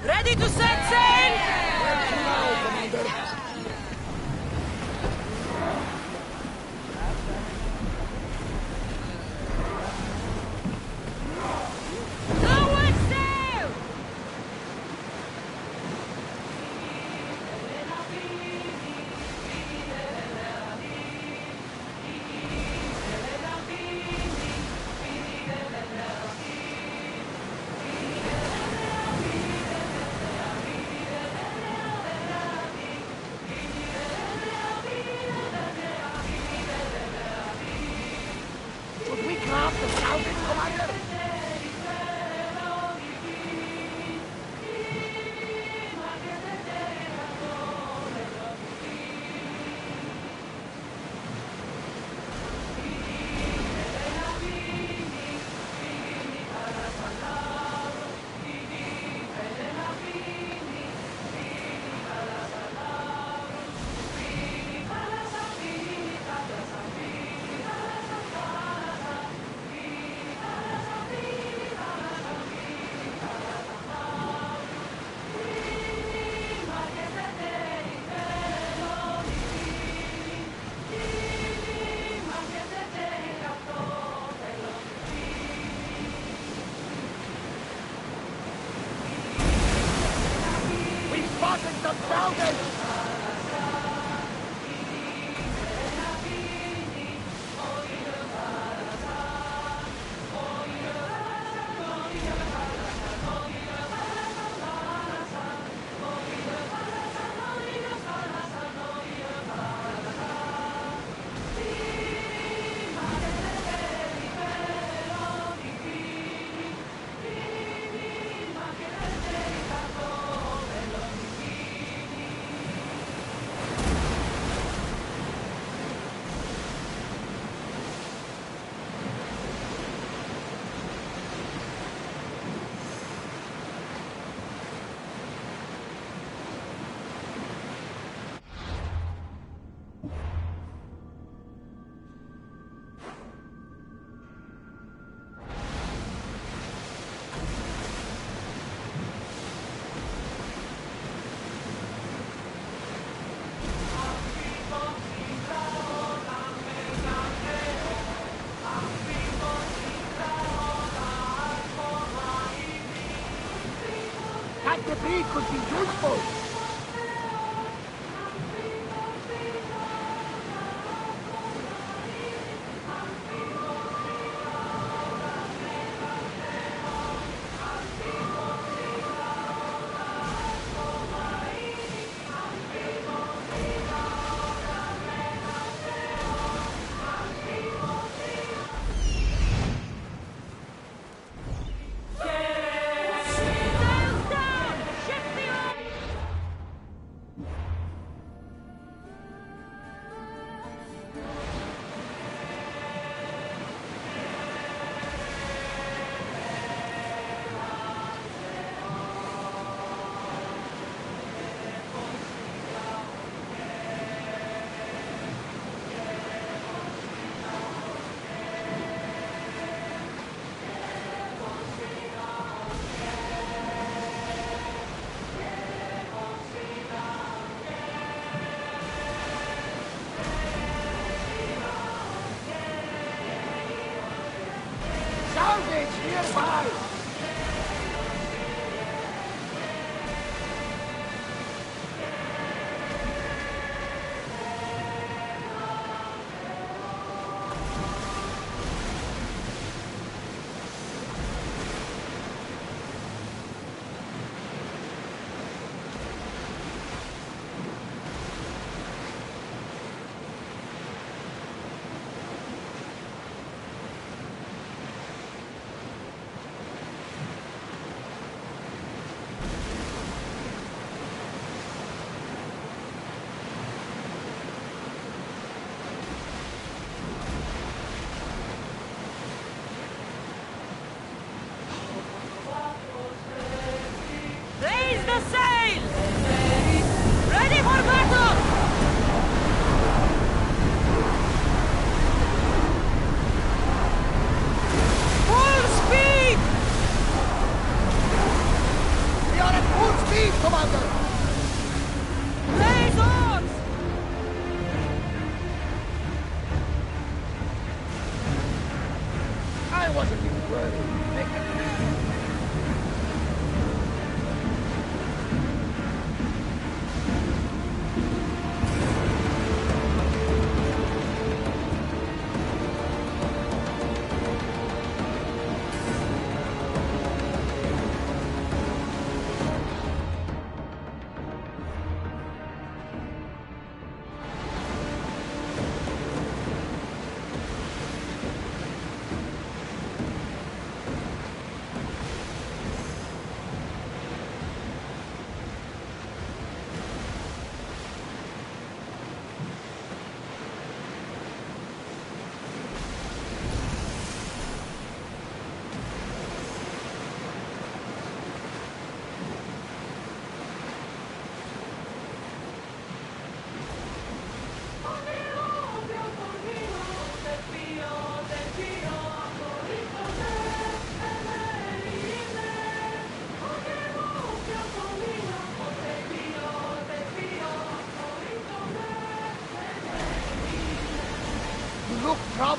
Ready to set sail? Commander. Salvage, Commander! Spotted some salvage! That debris could be useful! Salvage nearby! Raise the sail! Ready for battle! Full speed! We are at full speed, Commander! Raise oars! I wasn't even worried. Make it.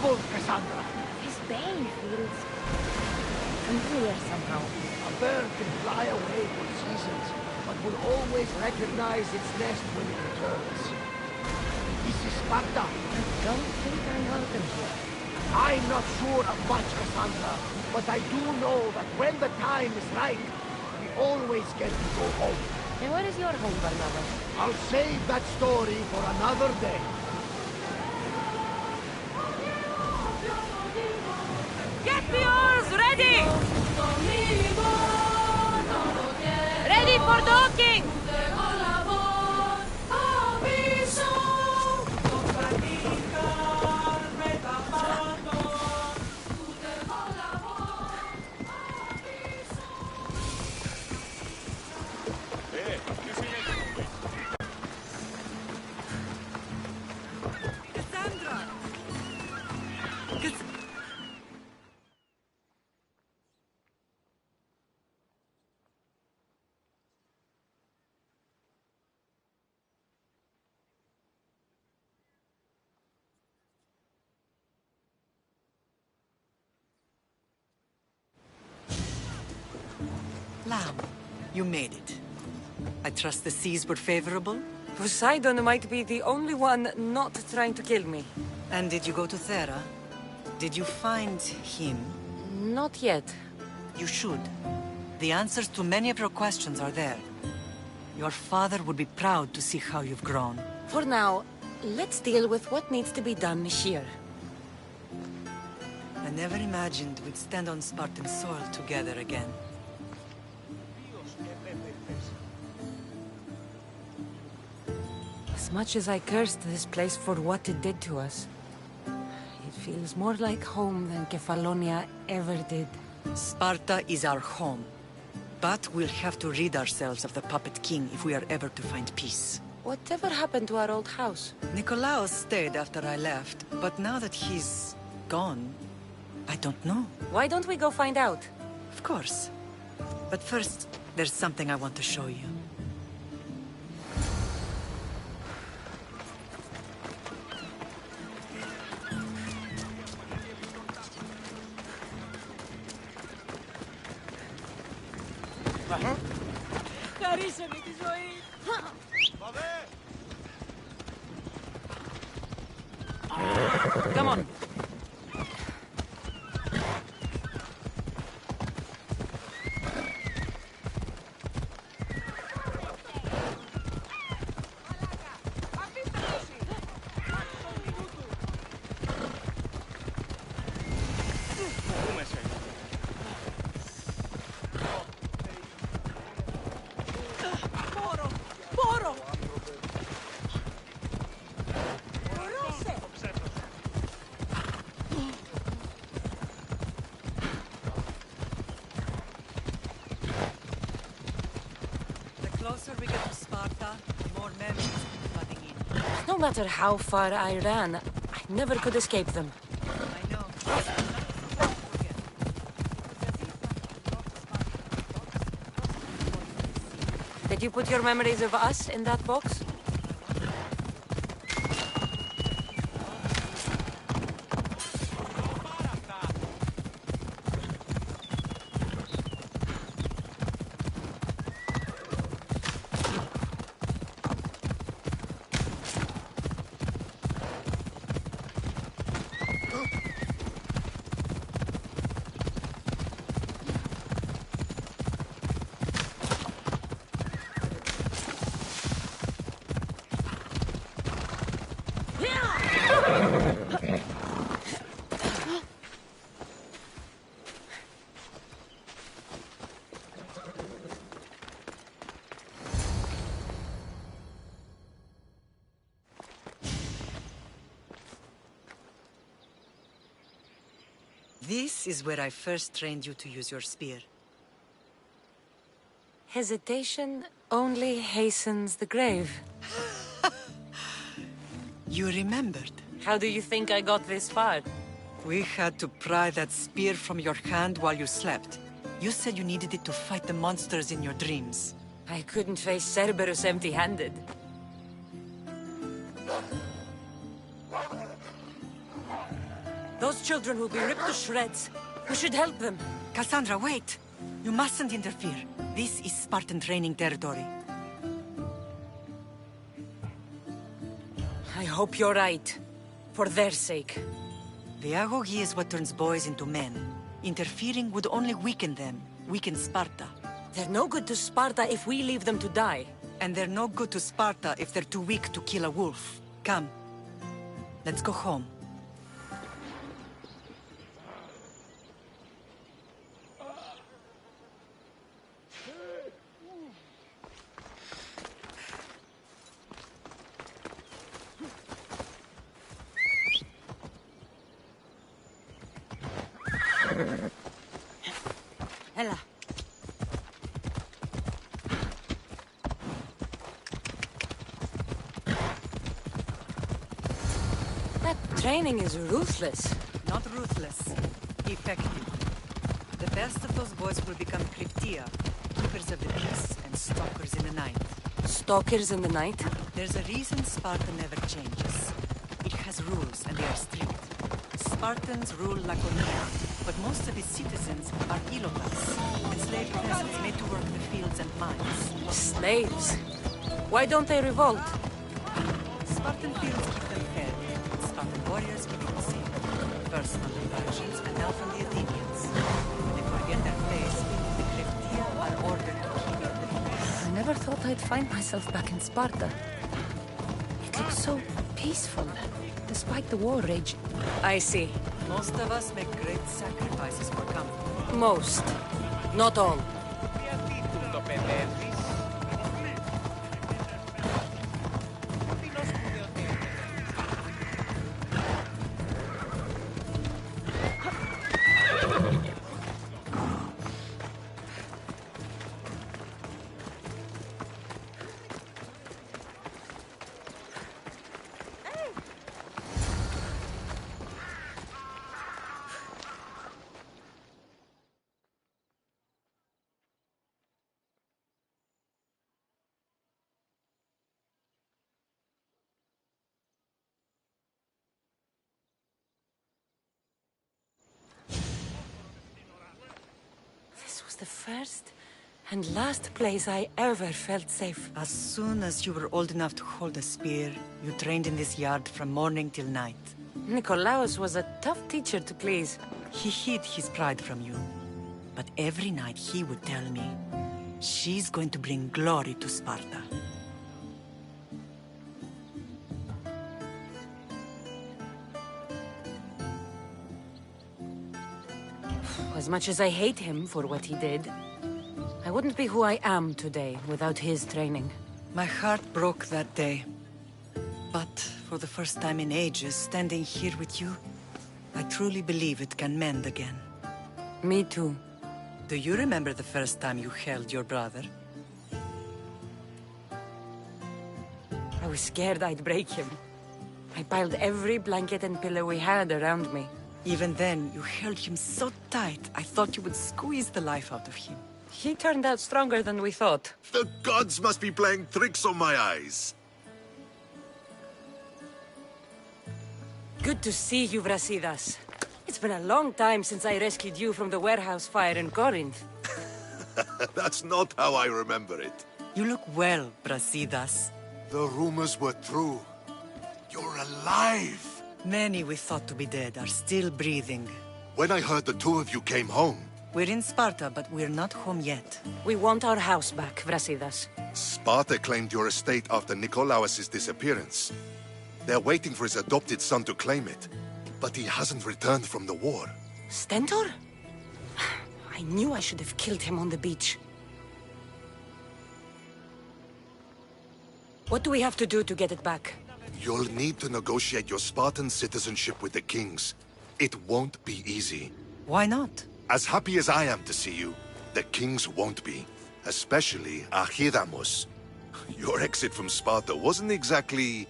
troubled, Cassandra. His bane feels familiar somehow. A bird can fly away for seasons, but will always recognize its nest when it returns. This is Sparta. I don't think I'm welcome here. I'm not sure of much, Cassandra, but I do know that when the time is right, we always get to go home. And what is your home, Barnabas? I'll save that story for another day. Get the oars ready! Ready for docking! Cassandra! Lamb, you made it. I trust the seas were favorable? Poseidon might be the only one not trying to kill me. And did you go to Thera? Did you find him? Not yet. You should. The answers to many of your questions are there. Your father would be proud to see how you've grown. For now, let's deal with what needs to be done here. I never imagined we'd stand on Spartan soil together again. As much as I cursed this place for what it did to us, it feels more like home than Kefalonia ever did. Sparta is our home. But we'll have to rid ourselves of the Puppet King if we are ever to find peace. Whatever happened to our old house? Nikolaos stayed after I left, but now that he's gone, I don't know. Why don't we go find out? Of course. But first, there's something I want to show you. Χαρίσαμε τη ζωή! Come on. The closer we get to Sparta, the more memories come flooding in. No matter how far I ran, I never could escape them. I know. Did you put your memories of us in that box? This is where I first trained you to use your spear. Hesitation only hastens the grave. You remembered. How do you think I got this far? We had to pry that spear from your hand while you slept. You said you needed it to fight the monsters in your dreams. I couldn't face Cerberus empty-handed. children will be ripped to shreds. We should help them. Cassandra, wait! You mustn't interfere. This is Spartan training territory. I hope you're right. For their sake. The agogi is what turns boys into men. Interfering would only weaken them, weaken Sparta. They're no good to Sparta if we leave them to die. And they're no good to Sparta if they're too weak to kill a wolf. Come. Let's go home. Ella. That training is ruthless. Not ruthless. Effective. The best of those boys will become Kryptia, keepers of the peace and stalkers in the night. Stalkers in the night? There's a reason Sparta never changes. It has rules and they are strict. Spartans rule Laconia, but most of its citizens are Ilotas, enslaved peasants made to work the fields and mines. Slaves? Why don't they revolt? Spartan fields keep them fed. Spartan warriors keep them safe. Personal diversions and now from the Athenians. When they forget their place, the Kryptia are ordered to keep it the peace. I never thought I'd find myself back in Sparta. It looks so peaceful, despite the war rage. I see. Most of us make great sacrifices for comfort. Most. Not all. The first and last place I ever felt safe. As soon as you were old enough to hold a spear, you trained in this yard from morning till night. Nikolaos was a tough teacher to please. He hid his pride from you. But every night he would tell me, she's going to bring glory to Sparta. As much as I hate him for what he did, I wouldn't be who I am today without his training. My heart broke that day. But for the first time in ages, standing here with you, I truly believe it can mend again. Me too. Do you remember the first time you held your brother? I was scared I'd break him. I piled every blanket and pillow we had around me. Even then, you held him so tight, I thought you would squeeze the life out of him. He turned out stronger than we thought. The gods must be playing tricks on my eyes. Good to see you, Brasidas. It's been a long time since I rescued you from the warehouse fire in Corinth. That's not how I remember it. You look well, Brasidas. The rumors were true. You're alive! Many we thought to be dead are still breathing. When I heard the two of you came home... We're in Sparta, but we're not home yet. We want our house back, Brasidas. Sparta claimed your estate after Nikolaos' disappearance. They're waiting for his adopted son to claim it. But he hasn't returned from the war. Stentor? I knew I should have killed him on the beach. What do we have to do to get it back? You'll need to negotiate your Spartan citizenship with the kings. It won't be easy. Why not? As happy as I am to see you, the kings won't be. Especially Archidamos. Your exit from Sparta wasn't exactly...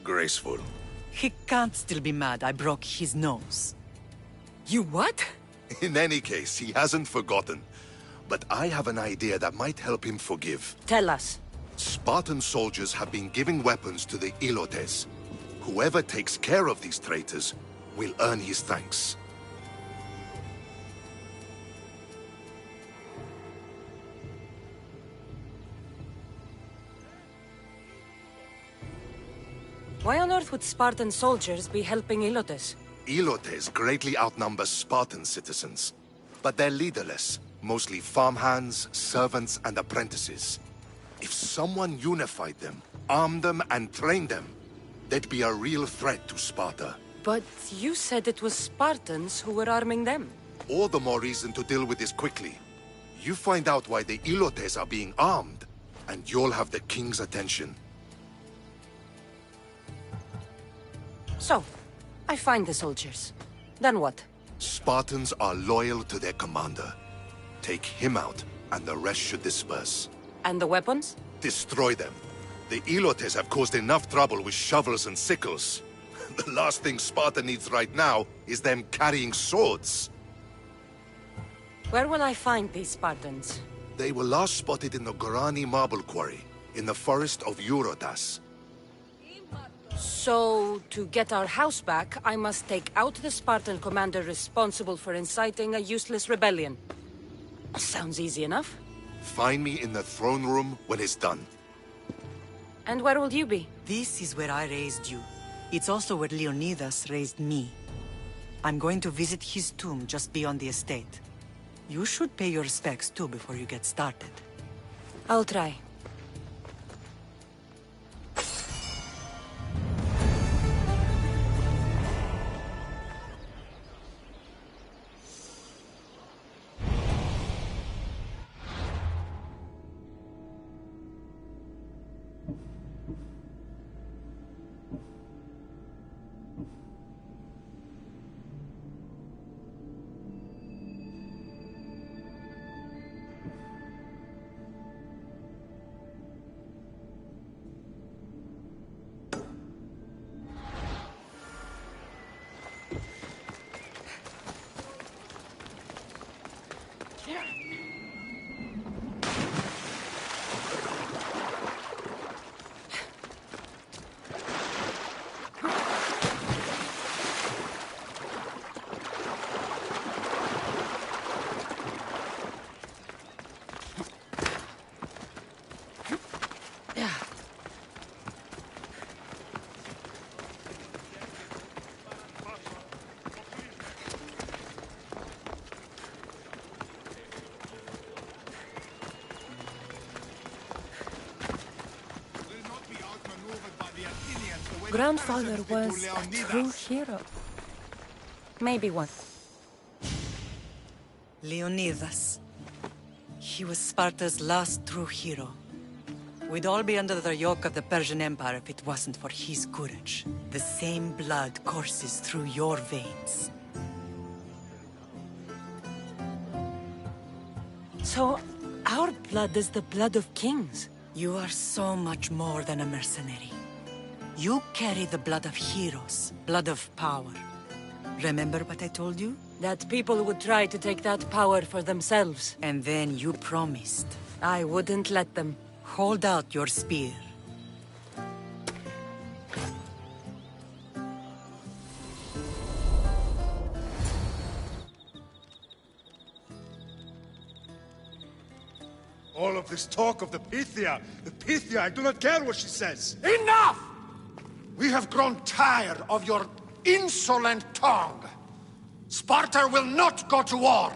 graceful. He can't still be mad I broke his nose. You what? In any case, he hasn't forgotten. But I have an idea that might help him forgive. Tell us. Spartan soldiers have been giving weapons to the Ilotes. Whoever takes care of these traitors will earn his thanks. Why on earth would Spartan soldiers be helping Ilotes? Ilotes greatly outnumber Spartan citizens, but they're leaderless, mostly farmhands, servants, and apprentices. If someone unified them, armed them, and trained them, they'd be a real threat to Sparta. But you said it was Spartans who were arming them. All the more reason to deal with this quickly. You find out why the Ilotes are being armed, and you'll have the king's attention. So, I find the soldiers. Then what? Spartans are loyal to their commander. Take him out, and the rest should disperse. And the weapons? Destroy them. The Ilotes have caused enough trouble with shovels and sickles. The last thing Sparta needs right now is them carrying swords. Where will I find these Spartans? They were last spotted in the Gorani marble quarry, in the forest of Eurotas. So, to get our house back, I must take out the Spartan commander responsible for inciting a useless rebellion. Sounds easy enough. Find me in the throne room when it's done. And where will you be? This is where I raised you. It's also where Leonidas raised me. I'm going to visit his tomb just beyond the estate. You should pay your respects too before you get started. I'll try. Grandfather was a true hero. Maybe one. Leonidas. He was Sparta's last true hero. We'd all be under the yoke of the Persian Empire if it wasn't for his courage. The same blood courses through your veins. So, our blood is the blood of kings. You are so much more than a mercenary. You carry the blood of heroes, blood of power. Remember what I told you? That people would try to take that power for themselves. And then you promised. I wouldn't let them. Hold out your spear. All of this talk of the Pythia, I do not care what she says. Enough! We have grown tired of your insolent tongue. Sparta will not go to war.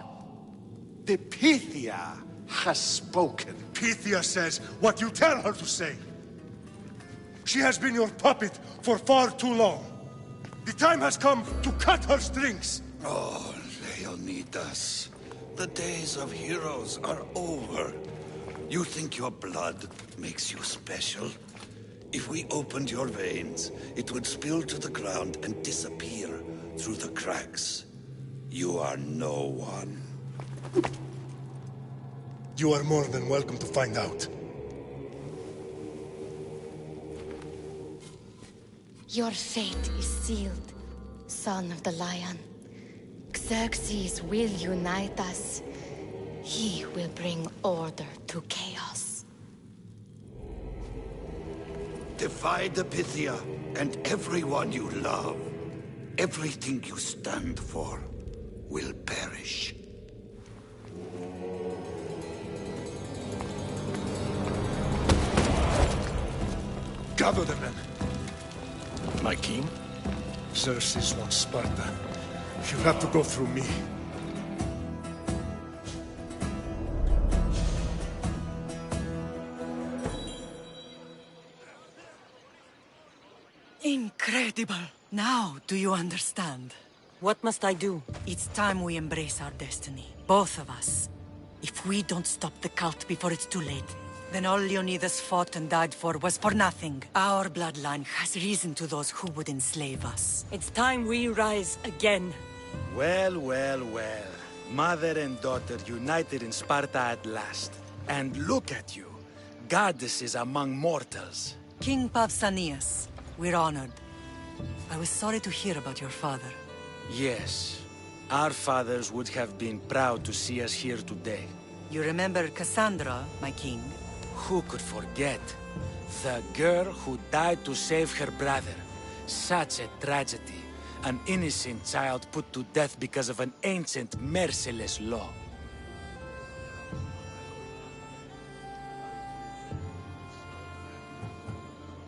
The Pythia has spoken. Pythia says what you tell her to say. She has been your puppet for far too long. The time has come to cut her strings. Oh, Leonidas, the days of heroes are over. You think your blood makes you special? If we opened your veins, it would spill to the ground and disappear through the cracks. You are no one. You are more than welcome to find out. Your fate is sealed, son of the Lion. Xerxes will unite us. He will bring order to chaos. Divide the Pythia and everyone you love. everything you stand for will perish. Gather the men. My king? Xerxes wants Sparta. You'll have to go through me. Incredible! Now, do you understand? What must I do? It's time we embrace our destiny. Both of us. If we don't stop the cult before it's too late, then all Leonidas fought and died for was for nothing. Our bloodline has reason to those who would enslave us. It's time we rise again. Well, well, well. Mother and daughter united in Sparta at last. And look at you. Goddesses among mortals. King Pausanias, we're honored. I was sorry to hear about your father. Yes. Our fathers would have been proud to see us here today. You remember Cassandra, my king? Who could forget? The girl who died to save her brother. Such a tragedy. An innocent child put to death because of an ancient, merciless law.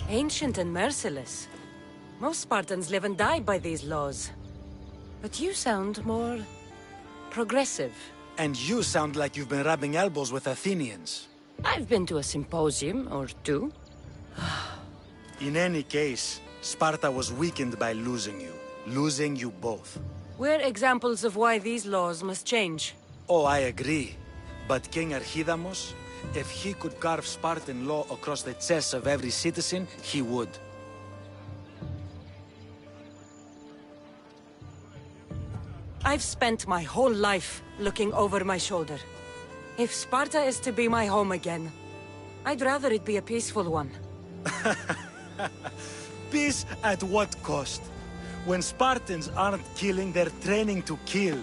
Ancient and merciless. Most Spartans live and die by these laws. But you sound more... progressive. And you sound like you've been rubbing elbows with Athenians. I've been to a symposium or two. In any case, Sparta was weakened by losing you. Losing you both. We're examples of why these laws must change. Oh, I agree. But King Archidamos, if he could carve Spartan law across the chests of every citizen, he would. I've spent my whole life looking over my shoulder. If Sparta is to be my home again, I'd rather it be a peaceful one. Peace at what cost? When Spartans aren't killing, they're training to kill.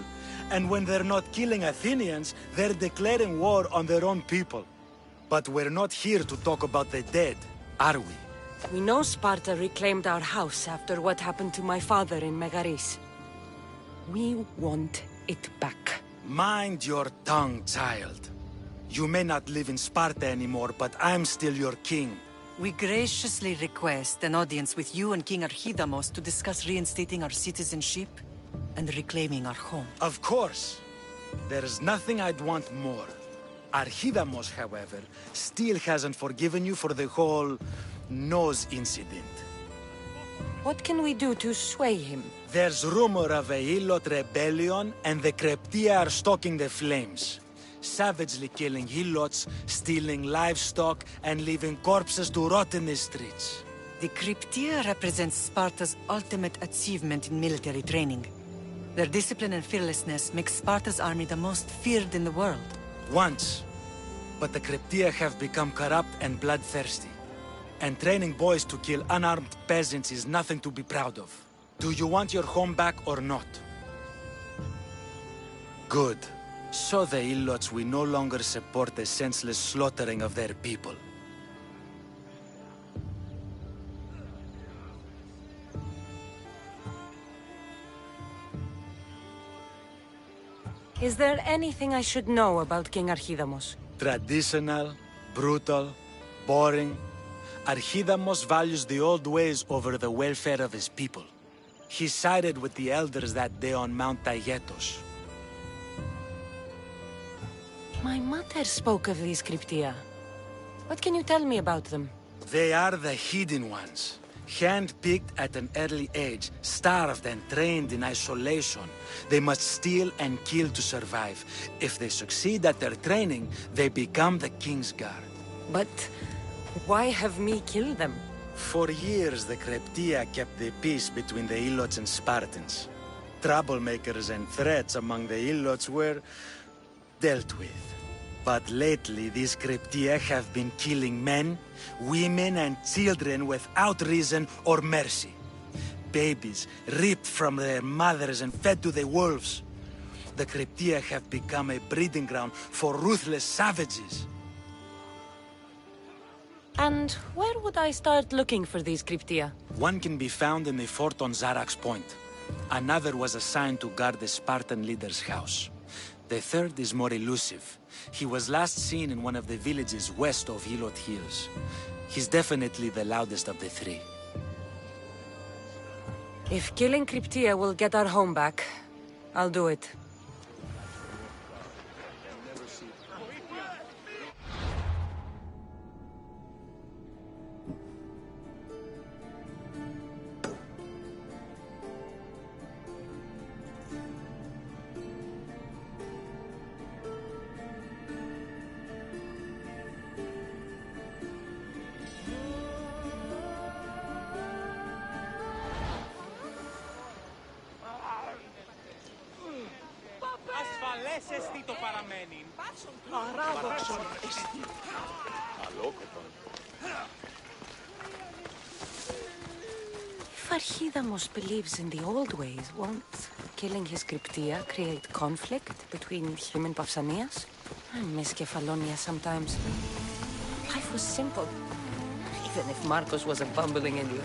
And when they're not killing Athenians, they're declaring war on their own people. But we're not here to talk about the dead, are we? We know Sparta reclaimed our house after what happened to my father in Megaris. We want it back. Mind your tongue, child. You may not live in Sparta anymore, but I'm still your king. We graciously request an audience with you and King Archidamos to discuss reinstating our citizenship and reclaiming our home. Of course. There's nothing I'd want more. Archidamos, however, still hasn't forgiven you for the whole nose incident. What can we do to sway him? There's rumor of a Helot rebellion, and the Kryptia are stoking the flames. Savagely killing Helots, stealing livestock, and leaving corpses to rot in the streets. The Kryptia represents Sparta's ultimate achievement in military training. Their discipline and fearlessness makes Sparta's army the most feared in the world. Once. But the Kryptia have become corrupt and bloodthirsty. And training boys to kill unarmed peasants is nothing to be proud of. Do you want your home back or not? Good. So the Ilots will no longer support the senseless slaughtering of their people. Is there anything I should know about King Archidamos? Traditional, brutal, boring. Archidamos values the old ways over the welfare of his people. He sided with the elders that day on Mount Taygetos. My mother spoke of these Kryptia. What can you tell me about them? They are the hidden ones. Hand-picked at an early age, starved and trained in isolation. They must steal and kill to survive. If they succeed at their training, they become the King's Guard. But why have me kill them? For years, the Kryptia kept the peace between the Ilots and Spartans. Troublemakers and threats among the Ilots were dealt with. But lately, these Kryptia have been killing men, women, and children without reason or mercy. Babies ripped from their mothers and fed to the wolves. The Kryptia have become a breeding ground for ruthless savages. And where would I start looking for these Kryptia? One can be found in the fort on Zarak's Point. Another was assigned to guard the Spartan leader's house. The third is more elusive. He was last seen in one of the villages west of Hilot Hills. He's definitely the loudest of the three. If killing Cryptia will get our home back, I'll do it. Farhidamos believes in the old ways, won't killing his Cryptia create conflict between him and Pausanias? I miss Kefalonia sometimes. Life was simple, even if Marcos was a bumbling idiot.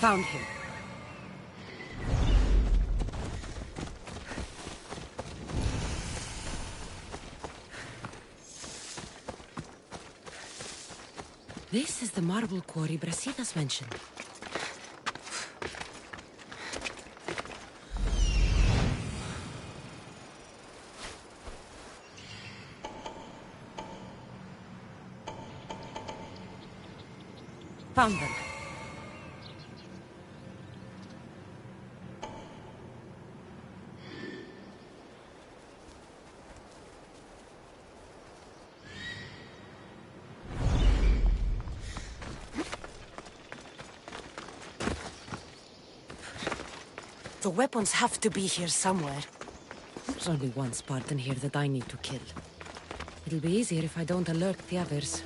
Found him. This is the marble quarry Brasidas mentioned. Found them. The weapons have to be here somewhere. There's only one Spartan here that I need to kill. It'll be easier if I don't alert the others.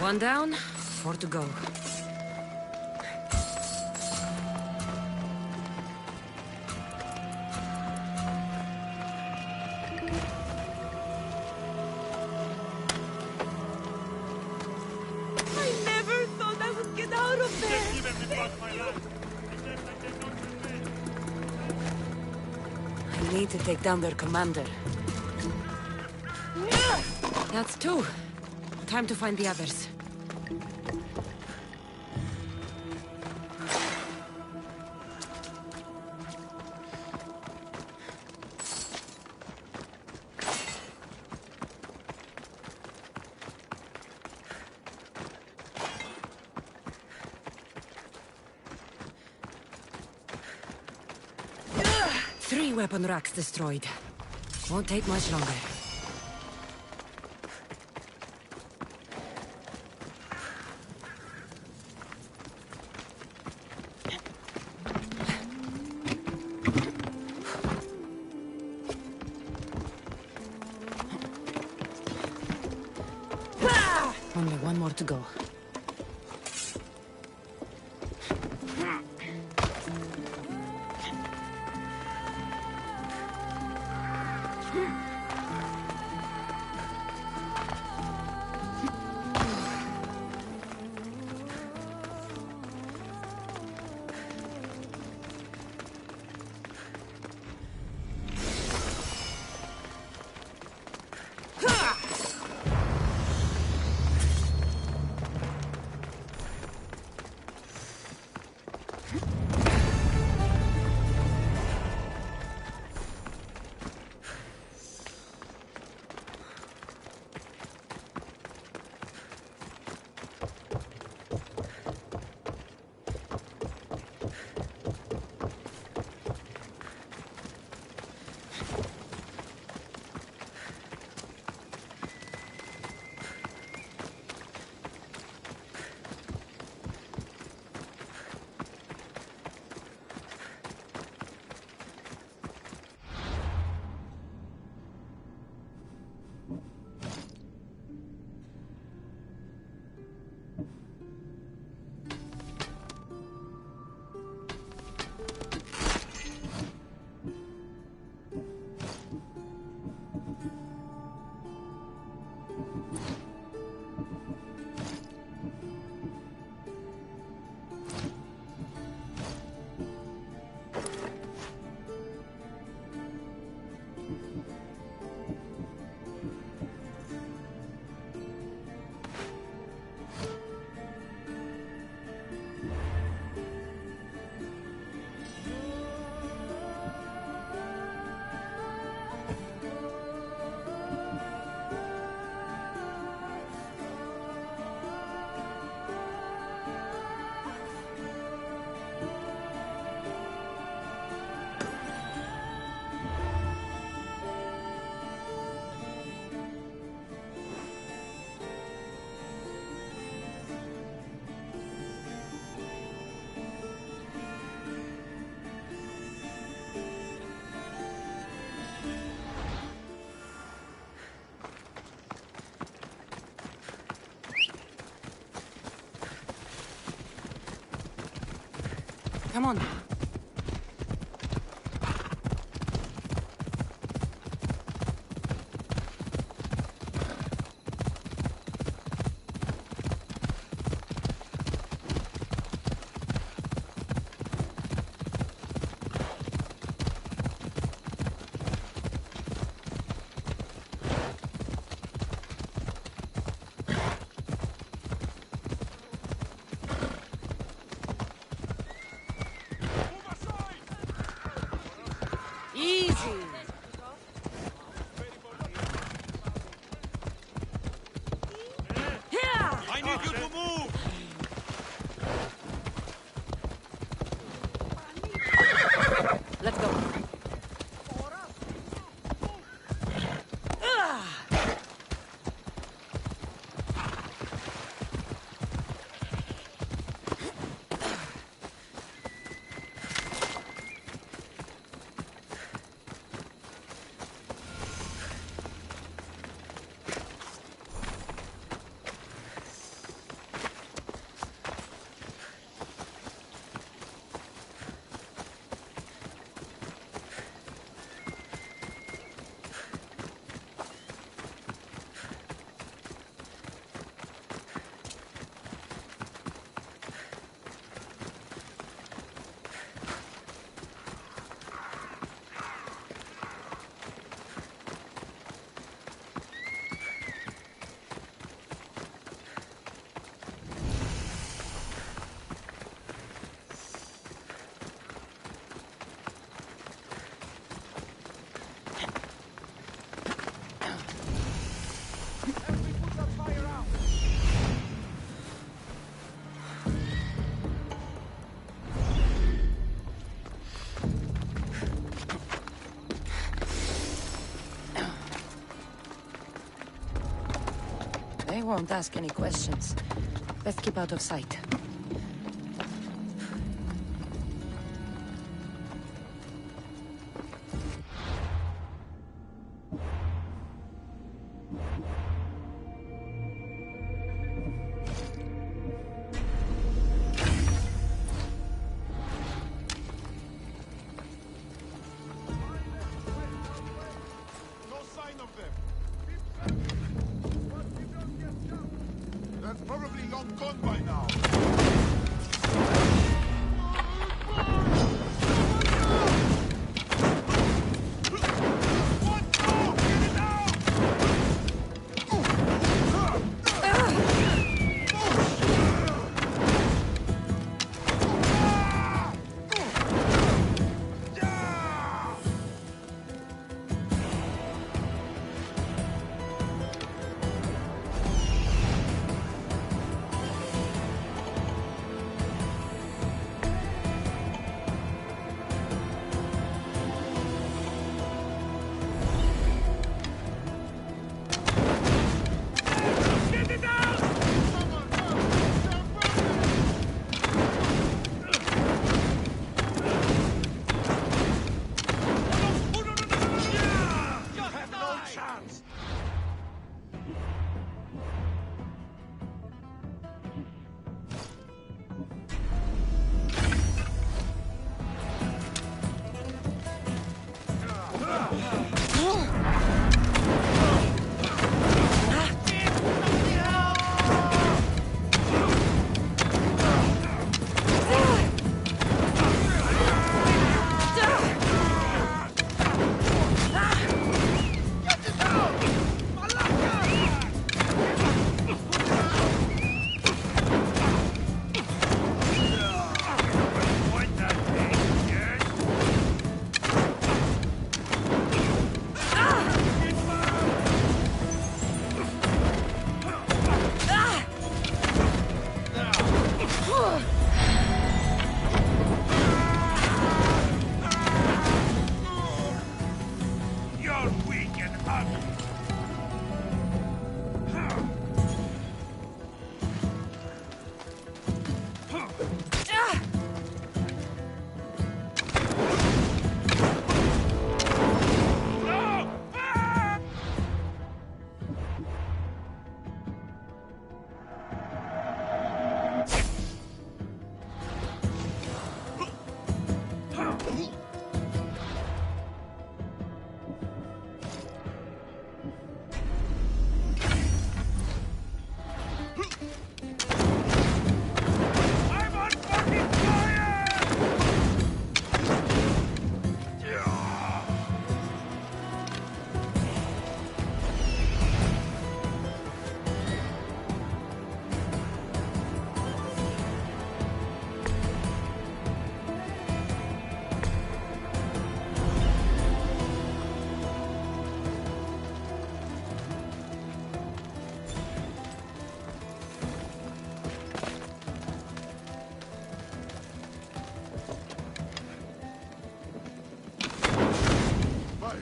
One down, 4 to go. I never thought I would get out of there. I need to take down their commander. That's 2. Time to find the others. Three weapon racks destroyed. Won't take much longer. Only one more to go. Come on. Let's go. won't ask any questions. Best keep out of sight. No sign of them. That's probably long gone by now.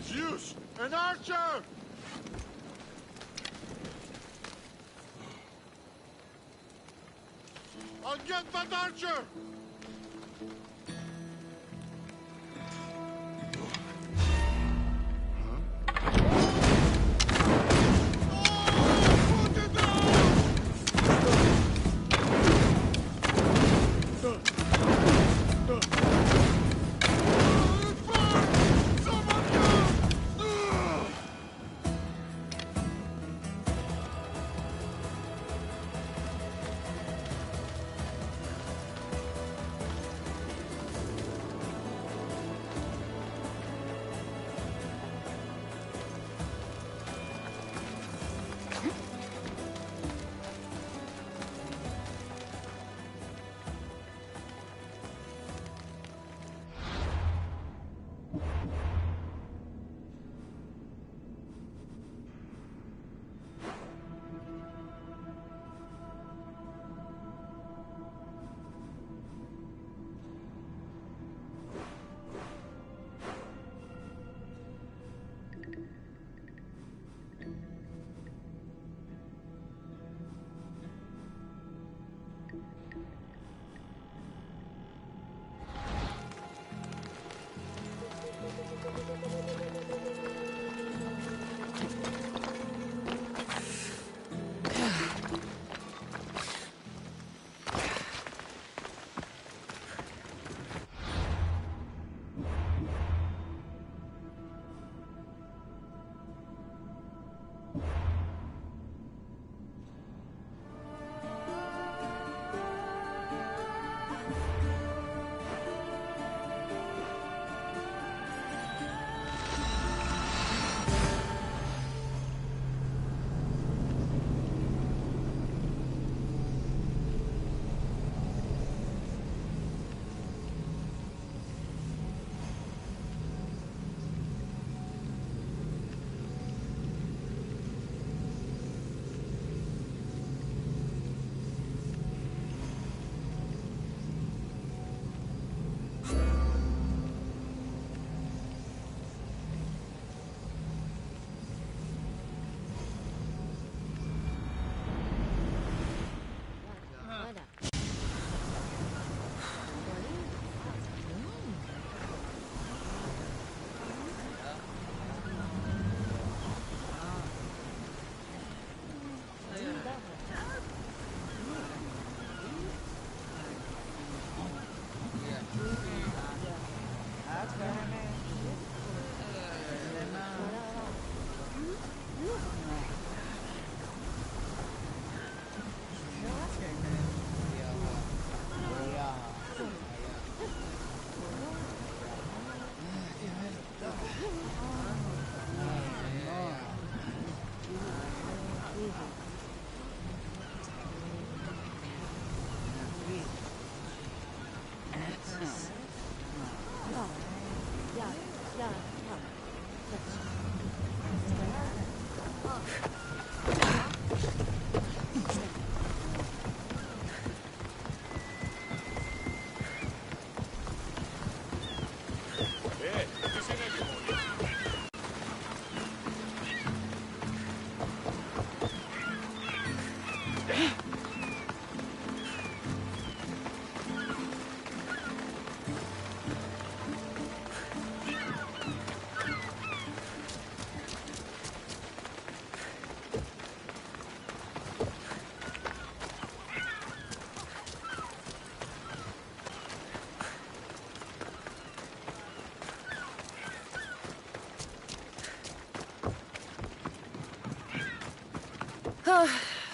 Zeus! An archer! I'll get that archer!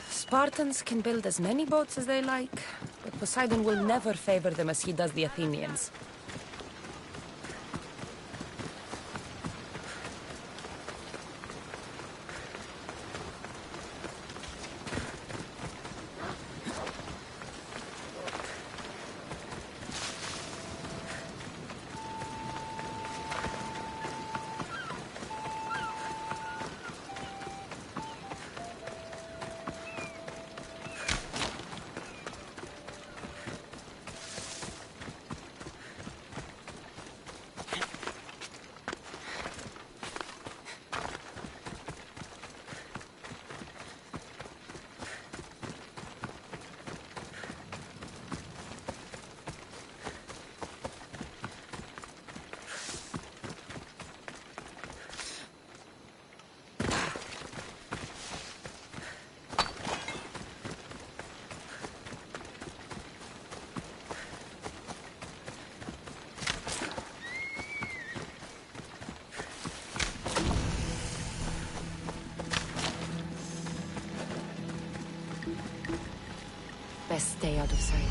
Spartans can build as many boats as they like, but Poseidon will never favor them as he does the Athenians. Best stay out of sight.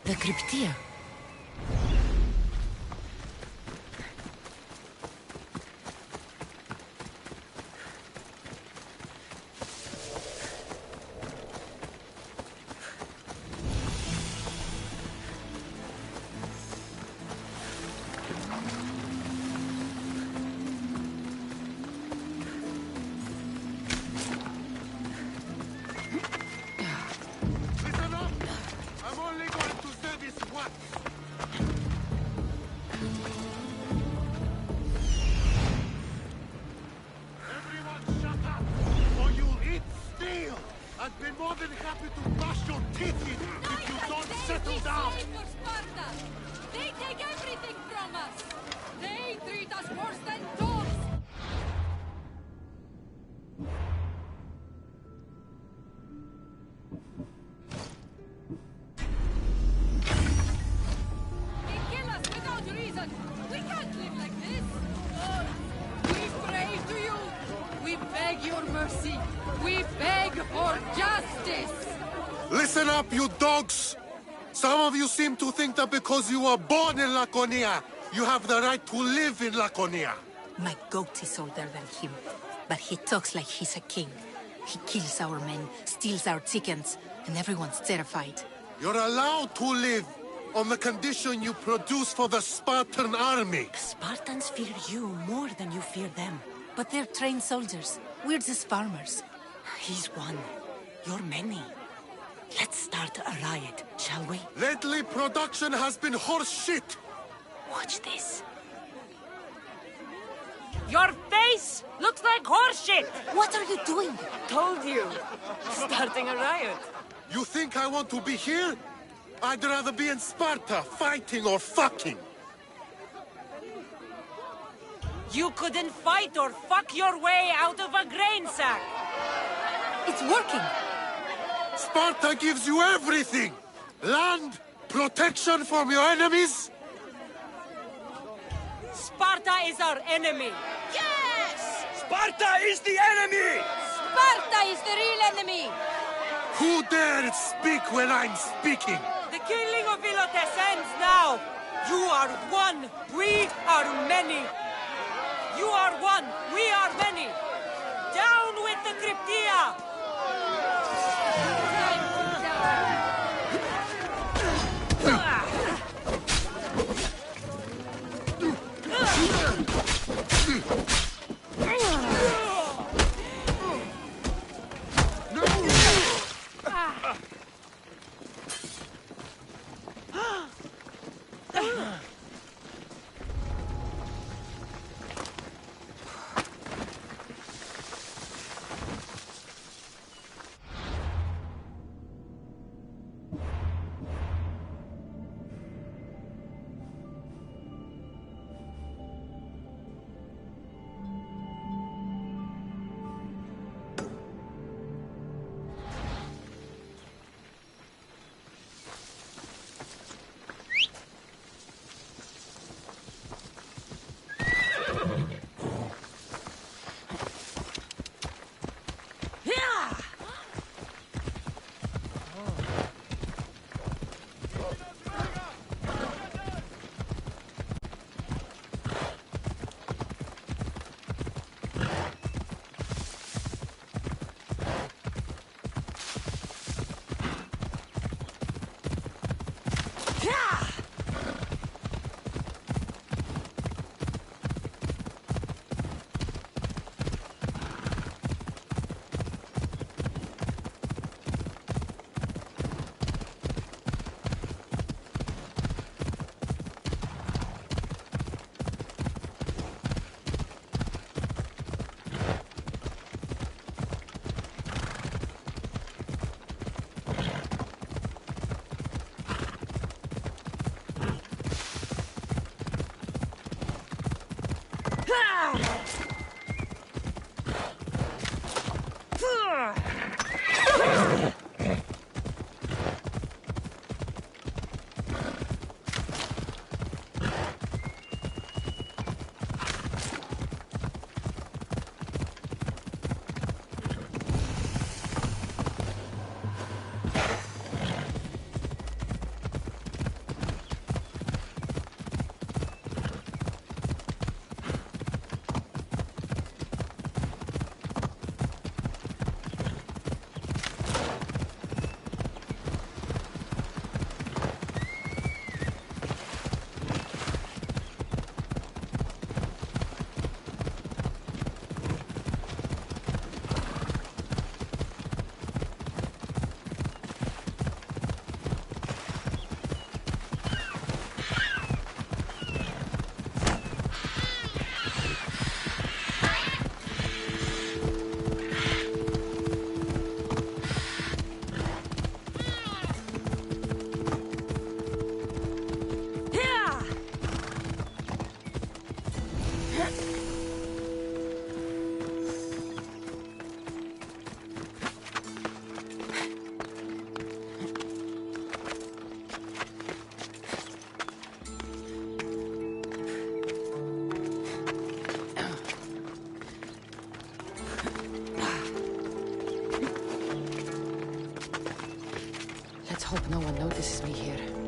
The Cryptia. Listen up, you dogs! Some of you seem to think that because you were born in Laconia, you have the right to live in Laconia. My goat is older than him, but he talks like he's a king. He kills our men, steals our chickens, and everyone's terrified. You're allowed to live on the condition you produce for the Spartan army. Spartans fear you more than you fear them. But they're trained soldiers. We're just farmers. He's one. You're many. Let's start a riot, shall we? Lately, production has been horse shit. Watch this. Your face looks like horseshit! What are you doing? Told you. Starting a riot. You think I want to be here? I'd rather be in Sparta, fighting or fucking. You couldn't fight or fuck your way out of a grain sack. It's working. Sparta gives you everything! Land, protection from your enemies. Sparta is our enemy. Yes! Sparta is the enemy! Sparta is the real enemy! Who dared speak when I'm speaking? The killing of Ilotes ends now. You are one, we are many. You are one, we are many. Down with the Cryptia! Let's hope no one notices me here.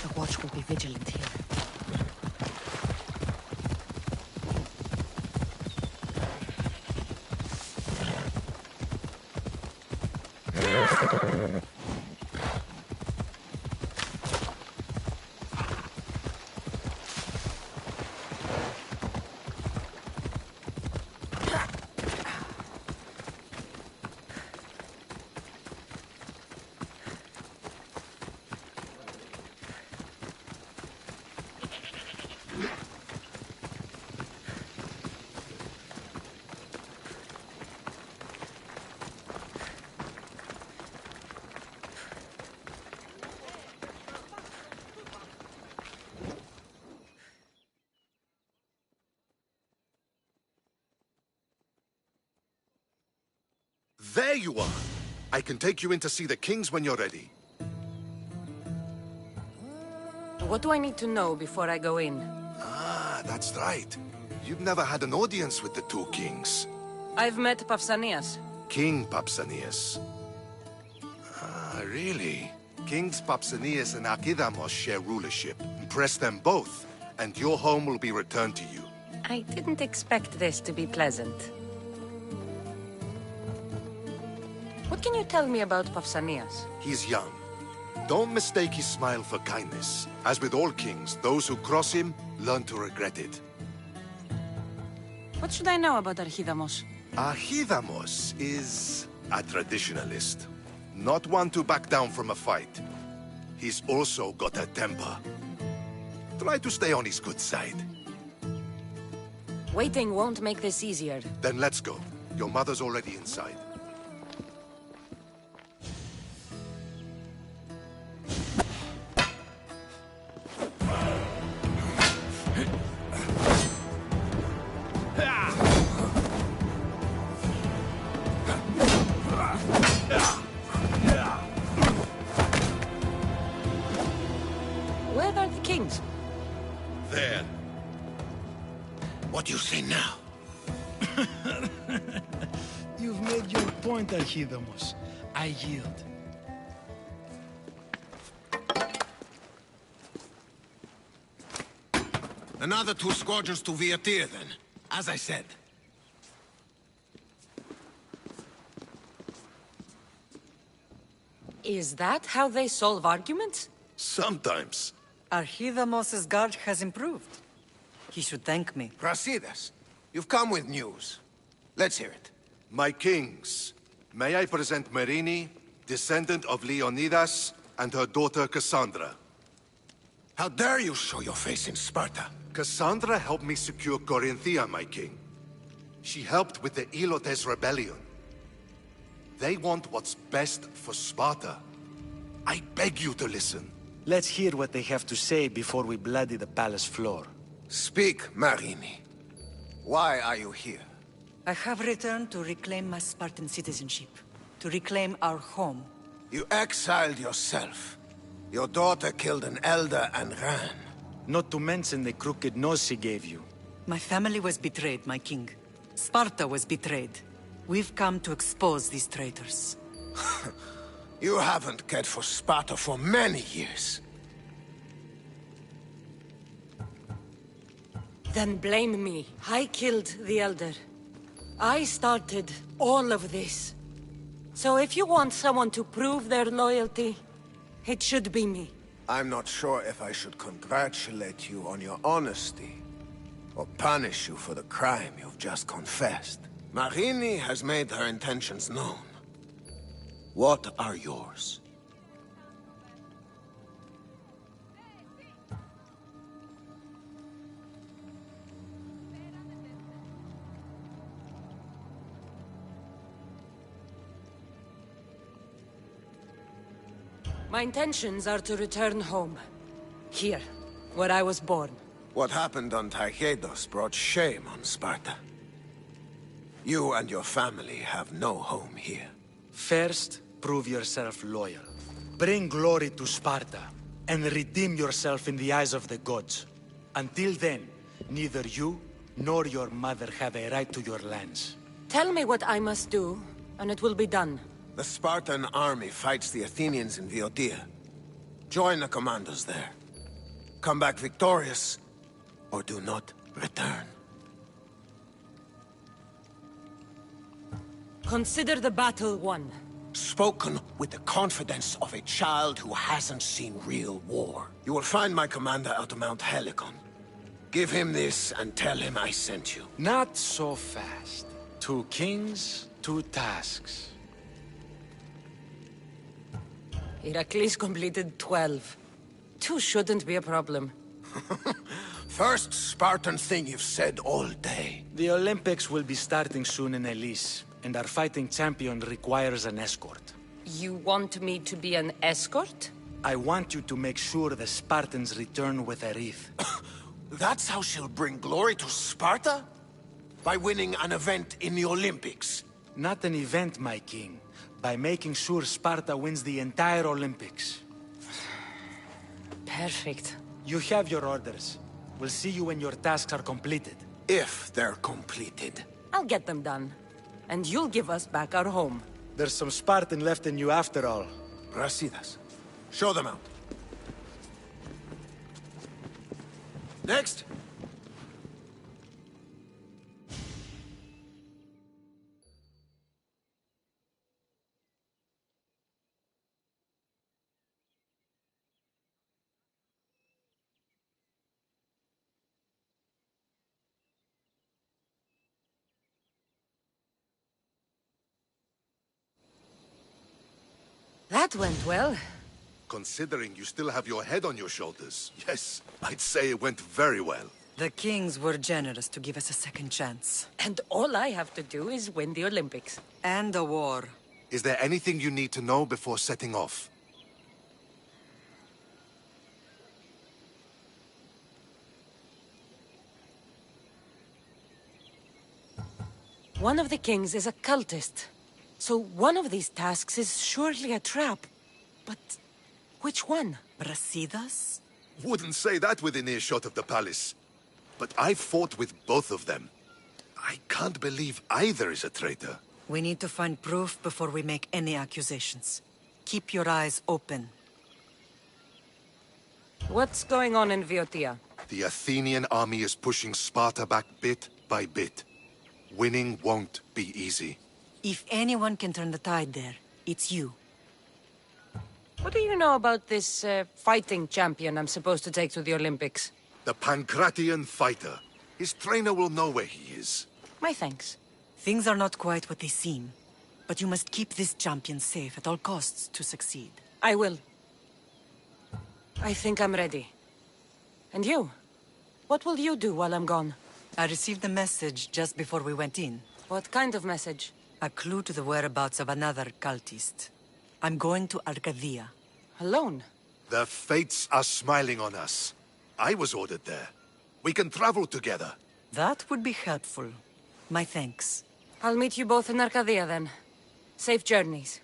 The watch will be vigilant here. There you are! I can take you in to see the kings when you're ready. What do I need to know before I go in? Ah, that's right. You've never had an audience with the two kings. I've met Pausanias. King Pausanias. Ah, really? Kings Pausanias and Archidamos share rulership. Impress them both, and your home will be returned to you. I didn't expect this to be pleasant. What can you tell me about Pausanias? He's young. Don't mistake his smile for kindness. As with all kings, those who cross him learn to regret it. What should I know about Archidamos? Archidamos is a traditionalist. Not one to back down from a fight. He's also got a temper. Try to stay on his good side. Waiting won't make this easier. Then let's go. Your mother's already inside. Where are the kings? There. What do you say now? You've made your point, Archidamos. I yield. Another 2 squadrons to Viatir, then. As I said. Is that how they solve arguments? Sometimes. Archidamos's guard has improved. He should thank me. Brasidas, you've come with news. Let's hear it. My kings, may I present Merini, descendant of Leonidas, and her daughter Cassandra. How dare you show your face in Sparta? Cassandra helped me secure Corinthia, my king. She helped with the Ilotes rebellion. They want what's best for Sparta. I beg you to listen. Let's hear what they have to say before we bloody the palace floor. Speak, Marini. Why are you here? I have returned to reclaim my Spartan citizenship, to reclaim our home. You exiled yourself. Your daughter killed an elder and ran. Not to mention the crooked nose she gave you. My family was betrayed, my king. Sparta was betrayed. We've come to expose these traitors. You haven't cared for Sparta for many years. Then blame me. I killed the Elder. I started all of this. So if you want someone to prove their loyalty, it should be me. I'm not sure if I should congratulate you on your honesty, or punish you for the crime you've just confessed. Marini has made her intentions known. What are yours? My intentions are to return home. Here, where I was born. What happened on Taygedos brought shame on Sparta. You and your family have no home here. First, prove yourself loyal. Bring glory to Sparta, and redeem yourself in the eyes of the gods. Until then, neither you nor your mother have a right to your lands. Tell me what I must do, and it will be done. The Spartan army fights the Athenians in Boeotia. Join the commandos there. Come back victorious, or do not return. Consider the battle won. Spoken with the confidence of a child who hasn't seen real war. You will find my commander at Mount Helicon. Give him this and tell him I sent you. Not so fast. 2 kings, 2 tasks. Heracles completed 12. 2 shouldn't be a problem. First Spartan thing you've said all day. The Olympics will be starting soon in Elise, and our fighting champion requires an escort. You want me to be an escort? I want you to make sure the Spartans return with a wreath. That's how she'll bring glory to Sparta? By winning an event in the Olympics? Not an event, my king. By making sure Sparta wins the entire Olympics. Perfect. You have your orders. We'll see you when your tasks are completed. If they're completed. I'll get them done. And you'll give us back our home. There's some Spartan left in you after all. Brasidas. Show them out. Next! That went well. Considering you still have your head on your shoulders, yes, I'd say it went very well. The kings were generous to give us a second chance. And all I have to do is win the Olympics. And a war. Is there anything you need to know before setting off? One of the kings is a cultist. So one of these tasks is surely a trap. But which one? Brasidas? Wouldn't say that within earshot of the palace. But I've fought with both of them. I can't believe either is a traitor. We need to find proof before we make any accusations. Keep your eyes open. What's going on in Boeotia? The Athenian army is pushing Sparta back bit by bit. Winning won't be easy. If anyone can turn the tide there, it's you. What do you know about this fighting champion I'm supposed to take to the Olympics? The Pancratian fighter. His trainer will know where he is. My thanks. Things are not quite what they seem, but you must keep this champion safe at all costs to succeed. I will. I think I'm ready. And you? What will you do while I'm gone? I received a message just before we went in. What kind of message? A clue to the whereabouts of another cultist. I'm going to Arcadia. Alone? The fates are smiling on us. I was ordered there. We can travel together. That would be helpful. My thanks. I'll meet you both in Arcadia then. Safe journeys.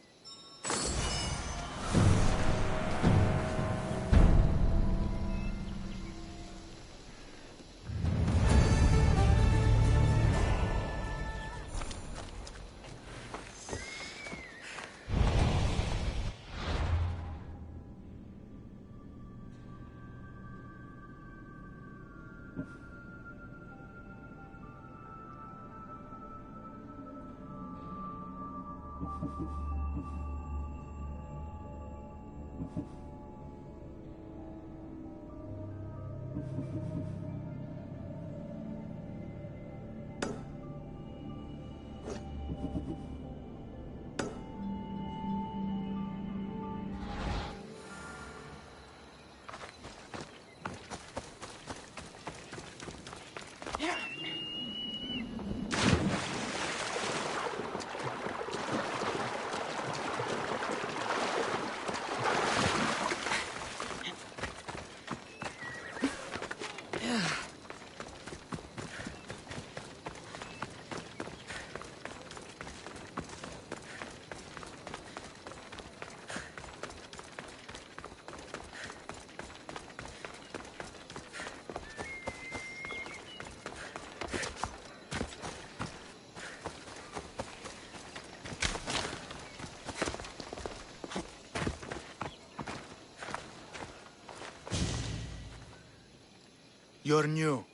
You're new.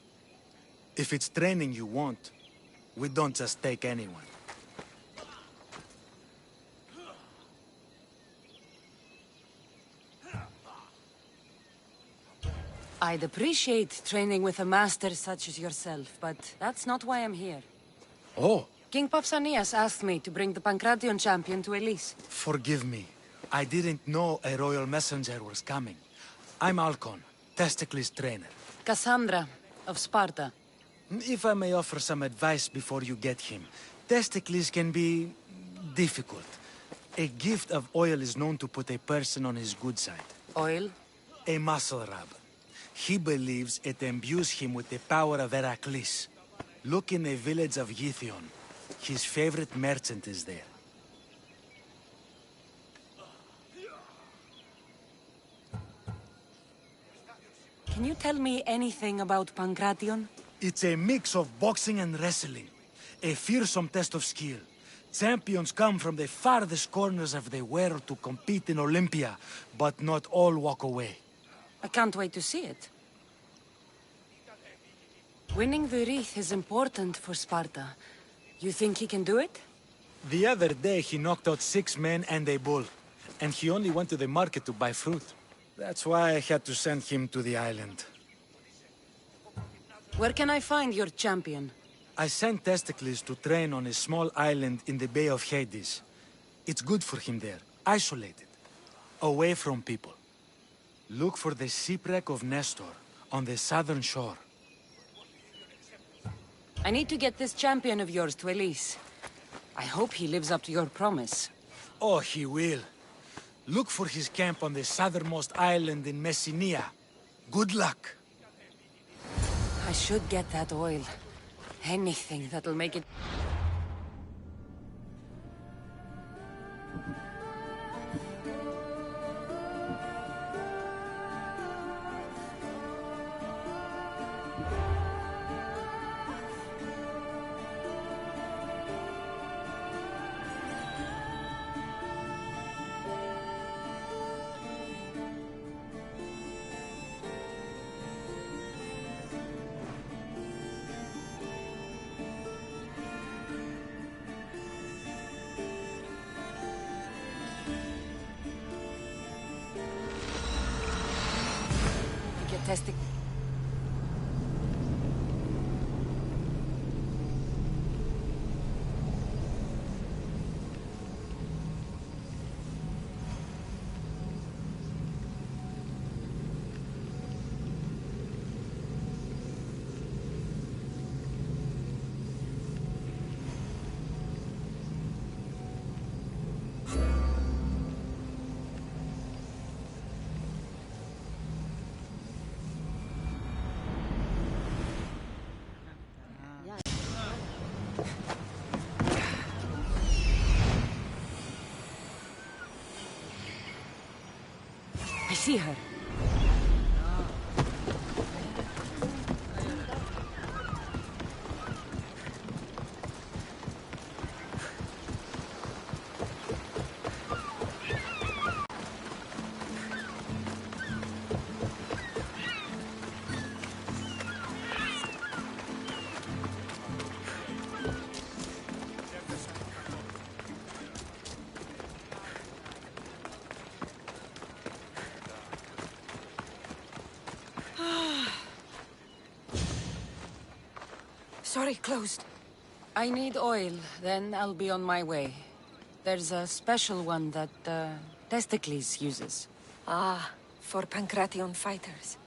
If it's training you want, we don't just take anyone. I'd appreciate training with a master such as yourself, but that's not why I'm here. Oh, King Pausanias asked me to bring the Pancration champion to Elise. forgive me. I didn't know a royal messenger was coming. I'm Alcon, Testicles trainer. Cassandra, of Sparta. If I may offer some advice before you get him, Testicles can be difficult. A gift of oil is known to put a person on his good side. Oil? A muscle rub. He believes it imbues him with the power of Heracles. Look in the village of Yithion. His favorite merchant is there. Can you tell me anything about Pancration? It's a mix of boxing and wrestling. A fearsome test of skill. Champions come from the farthest corners of the world to compete in Olympia, but not all walk away. I can't wait to see it. Winning the wreath is important for Sparta. You think he can do it? The other day he knocked out 6 men and a bull. And he only went to the market to buy fruit. That's why I had to send him to the island. Where can I find your champion? I sent Testicles to train on a small island in the Bay of Hades. It's good for him there, isolated, away from people. Look for the shipwreck of Nestor, on the southern shore. I need to get this champion of yours to Elise. I hope he lives up to your promise. Oh, he will. Look for his camp on the southernmost island in Messenia. Good luck. I should get that oil. Anything that'll make it... Testing. I see her. Sorry, closed. I need oil, then I'll be on my way. There's a special one that, Testicles uses. Ah, for Pancration fighters.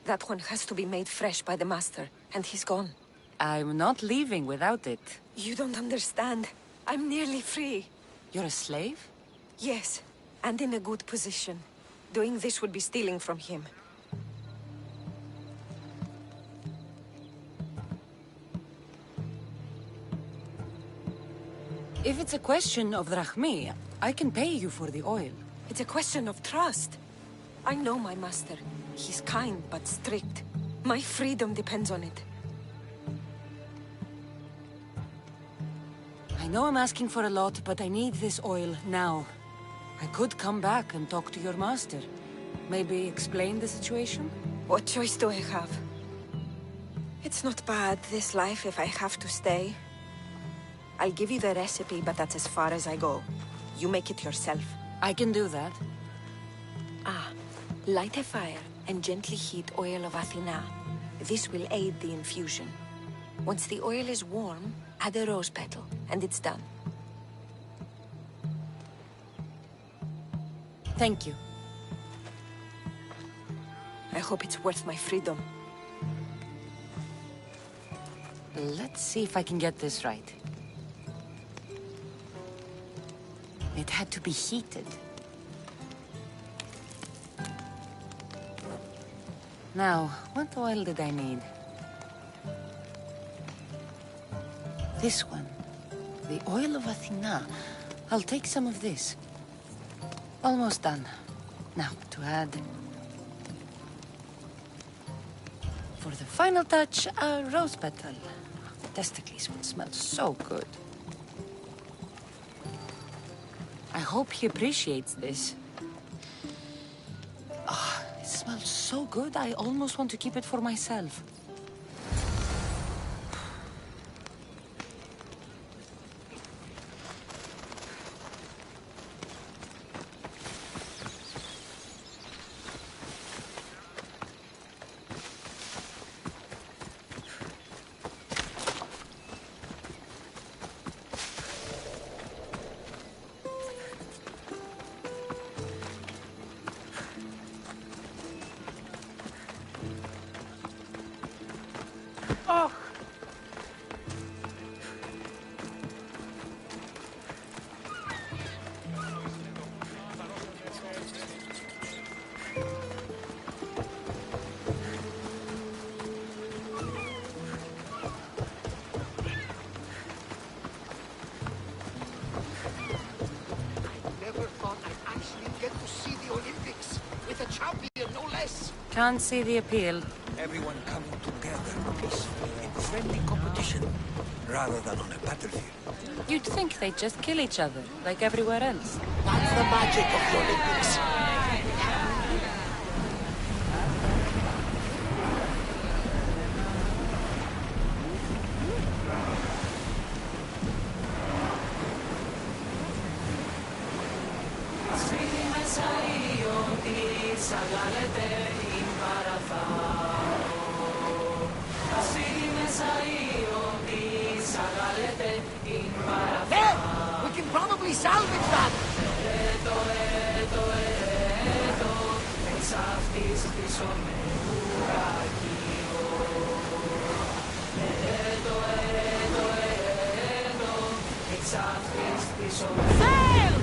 That one has to be made fresh by the master, and he's gone. I'm not leaving without it. You don't understand. I'm nearly free. You're a slave? Yes, and in a good position. Doing this would be stealing from him. If it's a question of drachmi, I can pay you for the oil. It's a question of trust. I know my master. He's kind but strict. My freedom depends on it. I know I'm asking for a lot, but I need this oil now. I could come back and talk to your master. Maybe explain the situation? What choice do I have? It's not bad, this life, if I have to stay. I'll give you the recipe, but that's as far as I go. You make it yourself. I can do that. Light a fire and gently heat oil of Athena. This will aid the infusion. Once the oil is warm, add a rose petal, and it's done. Thank you. I hope it's worth my freedom. Let's see if I can get this right. It had to be heated. Now, what oil did I need? This one. The oil of Athena. I'll take some of this. Almost done. Now, to add... For the final touch, a rose petal. Testicles would smell so good. I hope he appreciates this. It smells so good, I almost want to keep it for myself. Can't see the appeal. Everyone coming together peacefully in friendly competition, rather than on a battlefield. You'd think they'd just kill each other, like everywhere else. That's the magic of the Olympics. There! We can probably salvage that! Sails!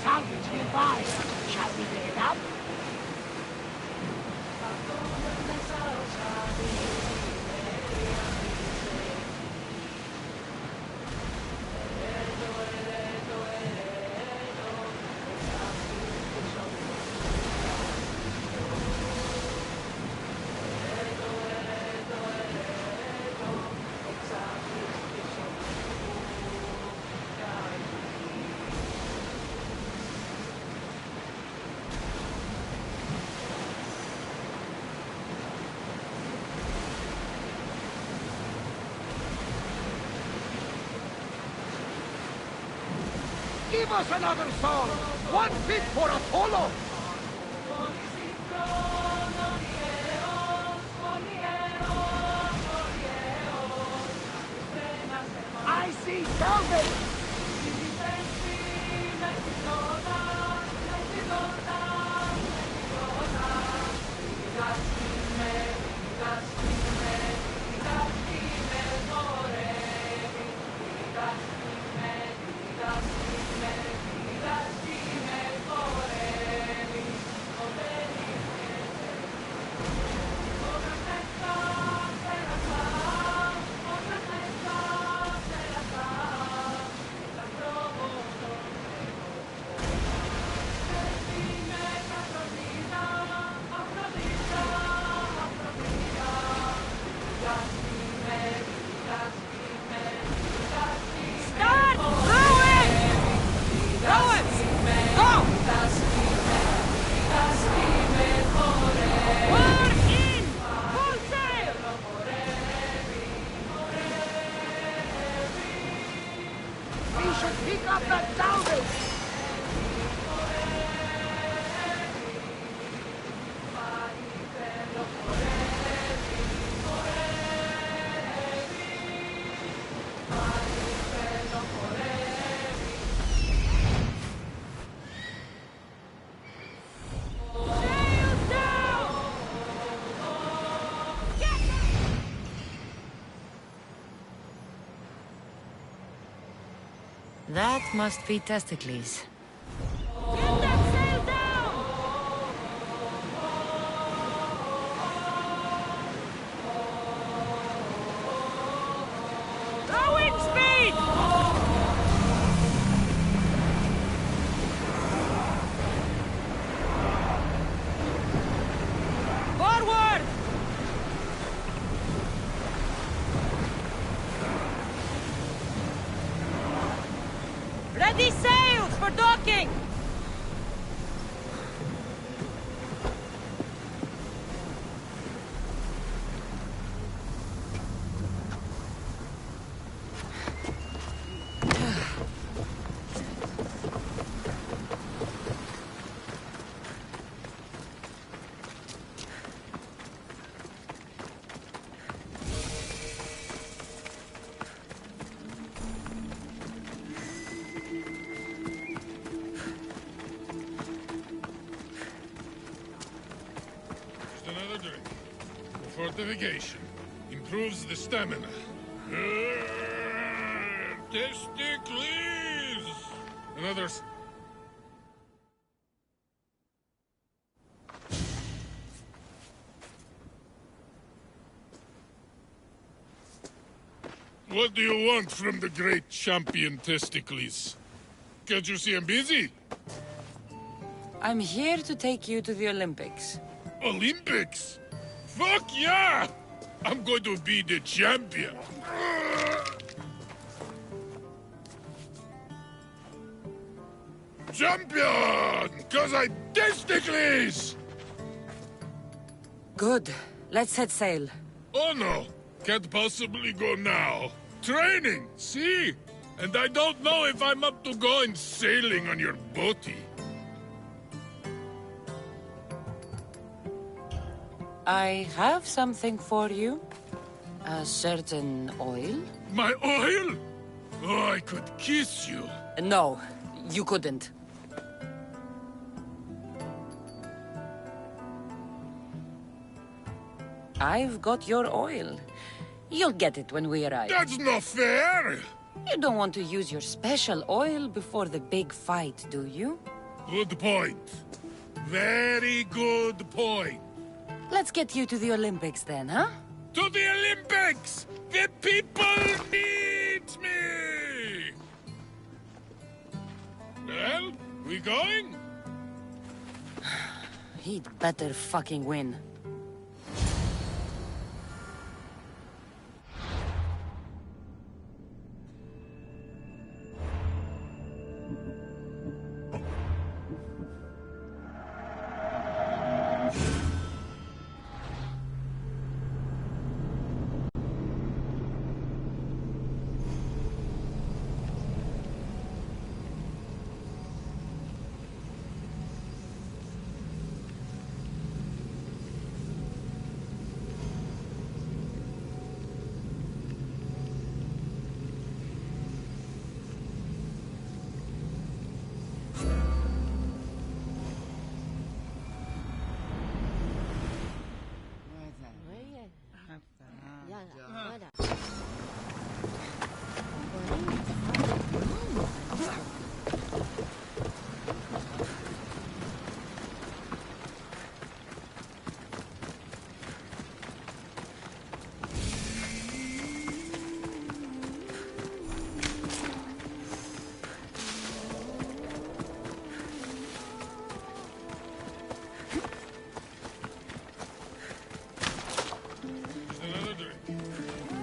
Salvage nearby. Shall we pick it up? Give us another song! One fit for Apollo! I see salvage! should pick up that salvage! That must be Testicles. Get that sail down! Rowing speed! Forward! Ready sails for docking! Just another drink. Fortification. Improves the stamina. Testicles! Another... What do you want from the great champion Testicles? Can't you see I'm busy? I'm here to take you to the Olympics. Olympics? Fuck yeah! I'm going to be the champion. Champion! Cause I testicles! Good. Let's set sail. Oh no! Can't possibly go now. Training, see? And I don't know if I'm up to going sailing on your boaty. I have something for you. A certain oil. My oil? Oh, I could kiss you. No, you couldn't. I've got your oil. You'll get it when we arrive. That's not fair! You don't want to use your special oil before the big fight, do you? Good point. Very good point. Let's get you to the Olympics then, huh? To the Olympics! The people need me! Well, we going? He'd better fucking win.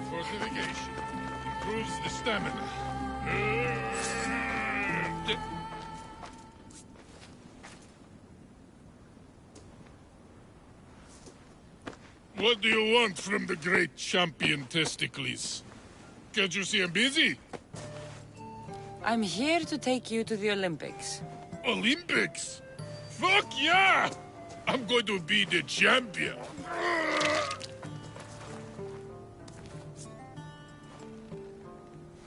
Fortification. Improves the stamina. What do you want from the great champion Testicles? Can't you see I'm busy? I'm here to take you to the Olympics. Olympics? Fuck yeah! I'm going to be the champion.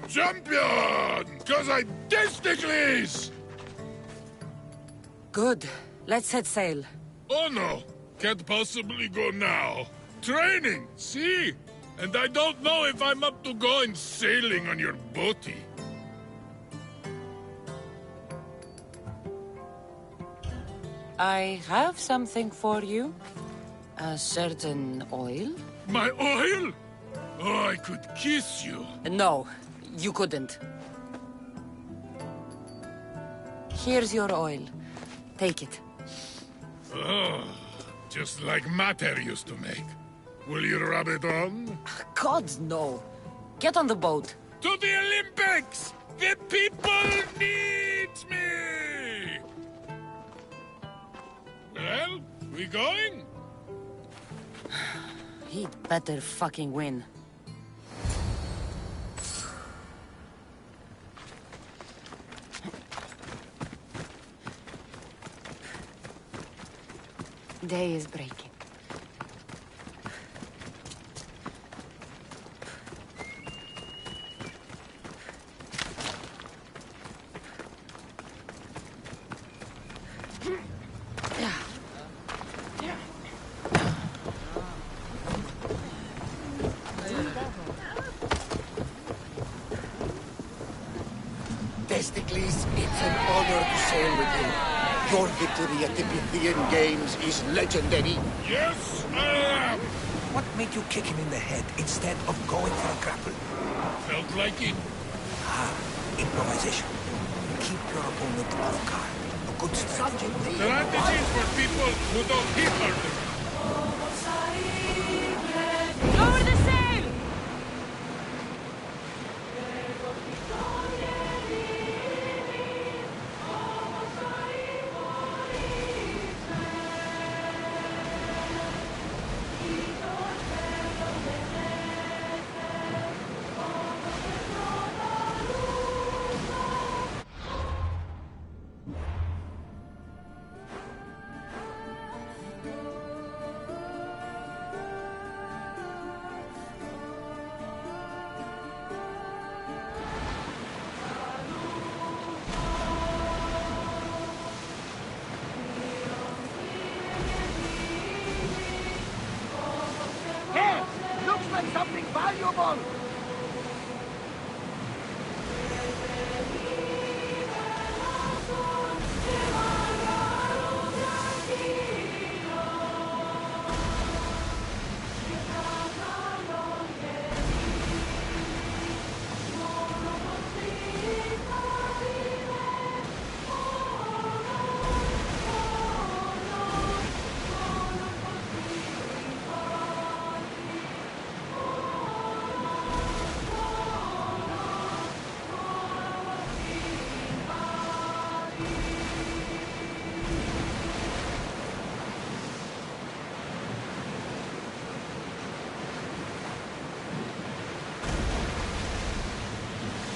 Champion! Cause I testicles! Good. Let's set sail. Oh no, can't possibly go now. Training, see? And I don't know if I'm up to going sailing on your boaty. I have something for you. A certain oil. My oil? Oh, I could kiss you. No, you couldn't. Here's your oil. Take it. Oh, just like Mater used to make. Will you rub it on? God, no. Get on the boat. To the Olympics! The people need me! Well, we going? He'd better fucking win. Day is breaking. Testicles, it's an honor to sail with you. Your victory at the Pythian Games is legendary. Yes, I am! What made you kick him in the head instead of going for a grapple? Felt like it. Ah, improvisation. Keep your opponent off guard. A good strategy. Strategies for people who don't hit harder. Lower the sail! Something valuable!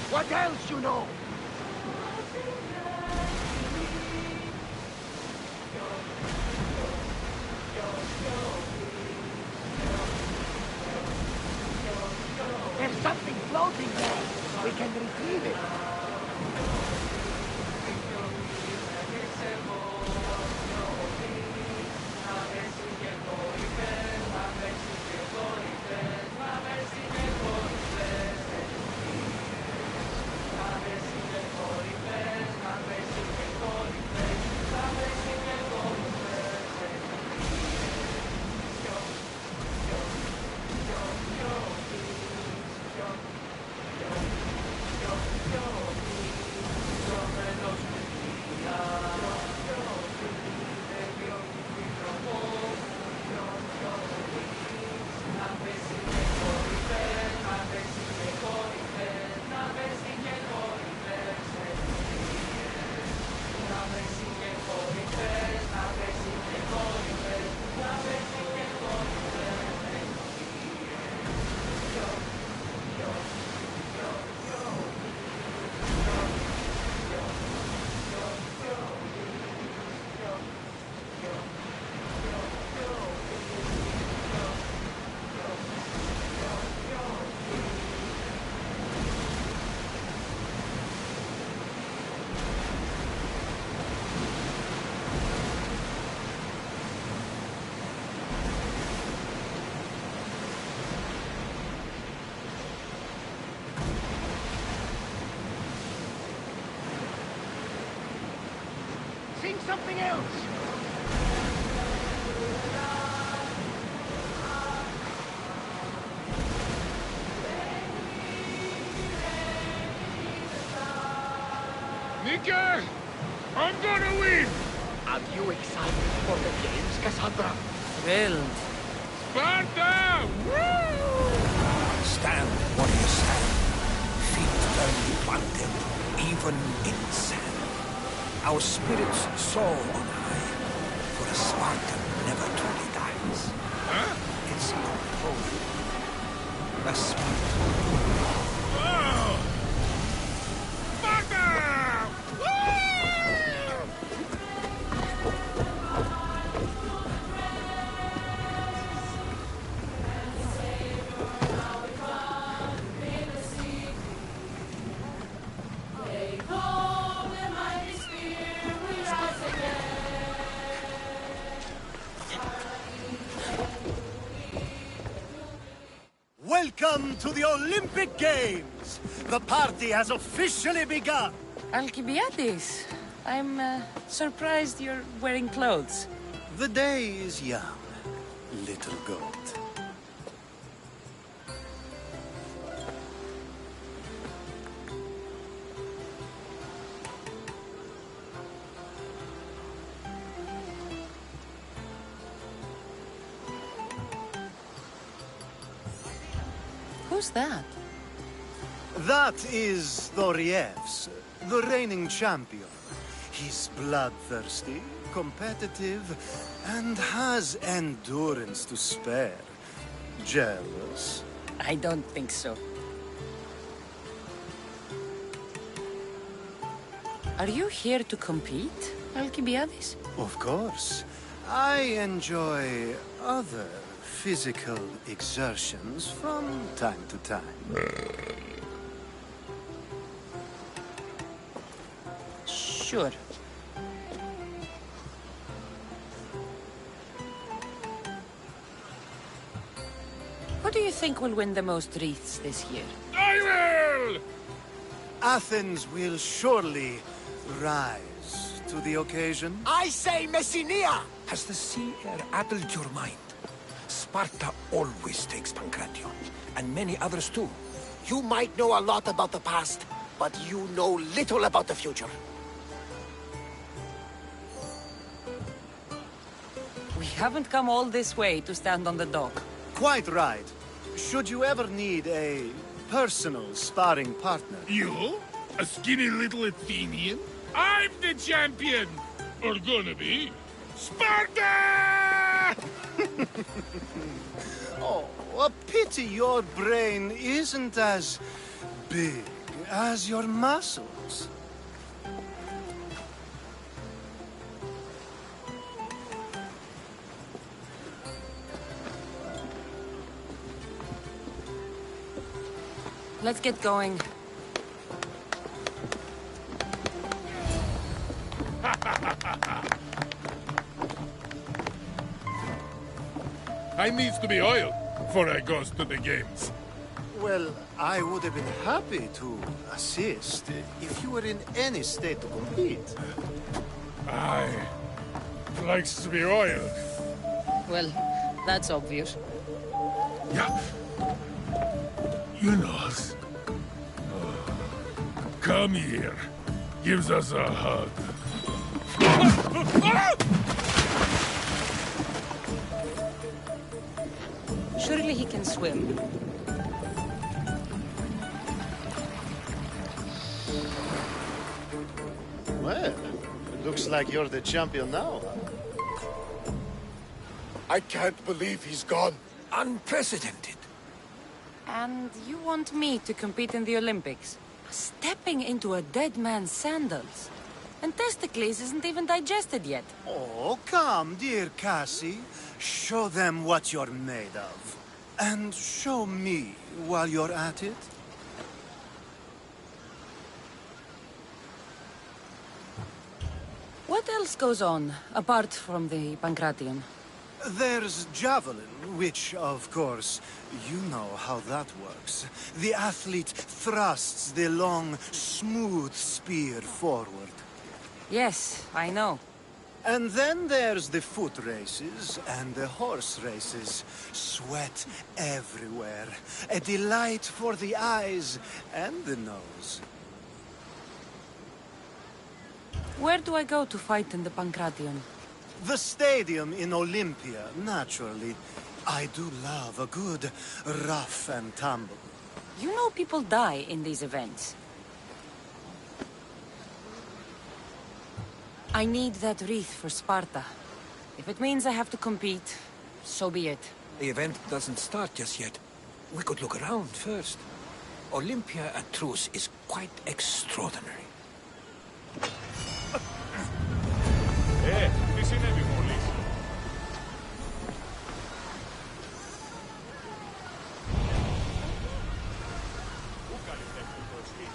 What else you know? There's something floating there. We can retrieve it. Go! Bring something else! Nika! I'm gonna win! Are you excited for the games, Cassandra? Thrilled. Sparta! Woo! Stand, warriors, stand. Feet firmly planted, even in sand. Our spirits soar on high, for a Spartan never truly dies. Huh? It's control. The Spartan. Oh! Sparta! Woo! Welcome to the Olympic Games! The party has officially begun! Alcibiades, I'm surprised you're wearing clothes. The day is young, little goat. Who's that? That is Thorievs, the reigning champion. He's bloodthirsty, competitive, and has endurance to spare. Jealous? I don't think so. Are you here to compete, Alcibiades? Of course. I enjoy other physical exertions from time to time. Sure. Who do you think will win the most wreaths this year? I will! Athens will surely rise to the occasion. I say Messinia! Has the sea air addled your mind? Sparta always takes Pancration, and many others too. You might know a lot about the past, but you know little about the future. We haven't come all this way to stand on the dock. Quite right. Should you ever need a personal sparring partner? You? A skinny little Athenian? I'm the champion! Or gonna be. Sparta! Oh, a pity your brain isn't as big as your muscles. Let's get going. I needs to be oiled before I goes to the games. Well, I would have been happy to assist if you were in any state to compete. I likes to be oiled. Well, that's obvious. Yeah. You know. Come here. Gives us a hug. Surely he can swim. Well, it looks like you're the champion now. I can't believe he's gone. Unprecedented. And you want me to compete in the Olympics? Stepping into a dead man's sandals. And Testicles isn't even digested yet. Oh, come, dear Cassie. Show them what you're made of. And show me while you're at it. What else goes on, apart from the Pancration? There's javelin, which, of course, you know how that works. The athlete thrusts the long, smooth spear forward. Yes, I know. And then there's the foot races and the horse races. Sweat everywhere. A delight for the eyes and the nose. Where do I go to fight in the Pancration? The stadium in Olympia, naturally. I do love a good rough and tumble. You know people die in these events. I need that wreath for Sparta. If it means I have to compete, so be it. The event doesn't start just yet. We could look around first. Olympia at Truce is quite extraordinary. Τι συνέβη μόλις? Πού καλυτεύει το εσύ?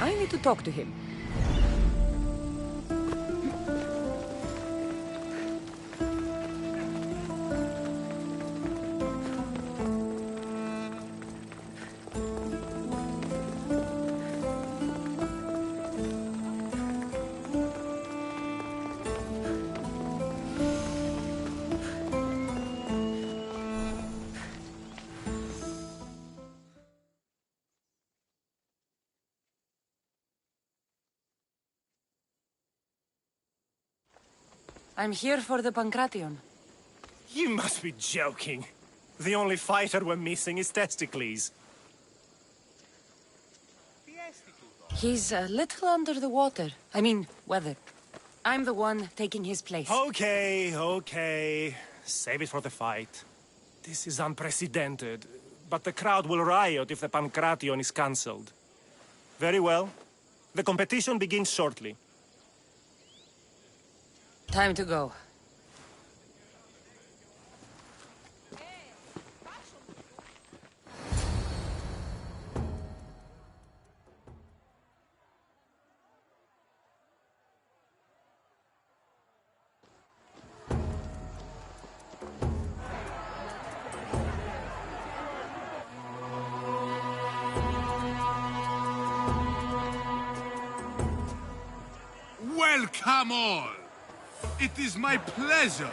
I need to talk to him. I'm here for the Pancration. You must be joking. The only fighter we're missing is Testicles. He's a little under the water. I mean, weather. I'm the one taking his place. Okay, okay. Save it for the fight. This is unprecedented, but the crowd will riot if the Pancration is cancelled. Very well. The competition begins shortly. Time to go. Welcome all! It is my pleasure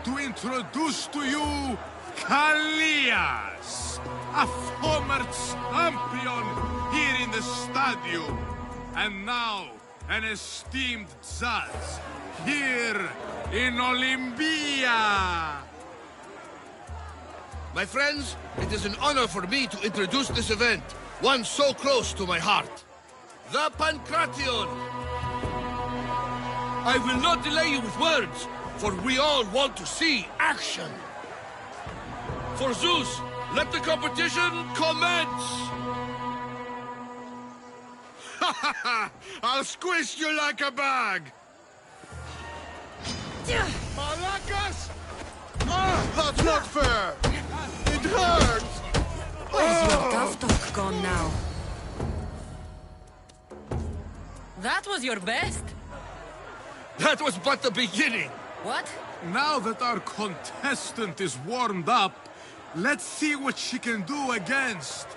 to introduce to you Kallias, a former champion here in the stadium, and now an esteemed judge here in Olympia. My friends, it is an honor for me to introduce this event, one so close to my heart. The Pancration! I will not delay you with words, for we all want to see action. For Zeus, let the competition commence! Ha ha ha! I'll squish you like a bag! Malacas! Ah, that's not fair! It hurts! Where's your tough talk gone now? That was your best? That was but the beginning! What? Now that our contestant is warmed up, let's see what she can do against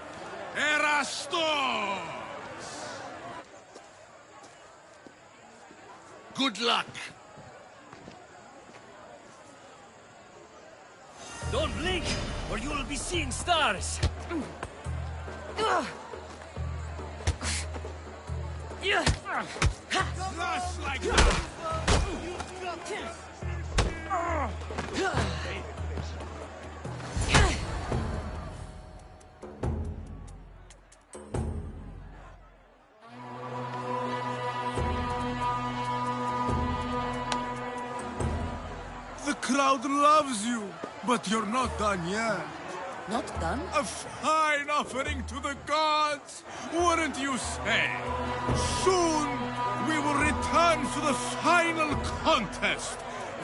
Erastos! Good luck! Don't blink, or you will be seeing stars! Just like that! The crowd loves you, but you're not done yet. Not done? A fine offering to the gods, wouldn't you say? Soon, we will return for the final contest.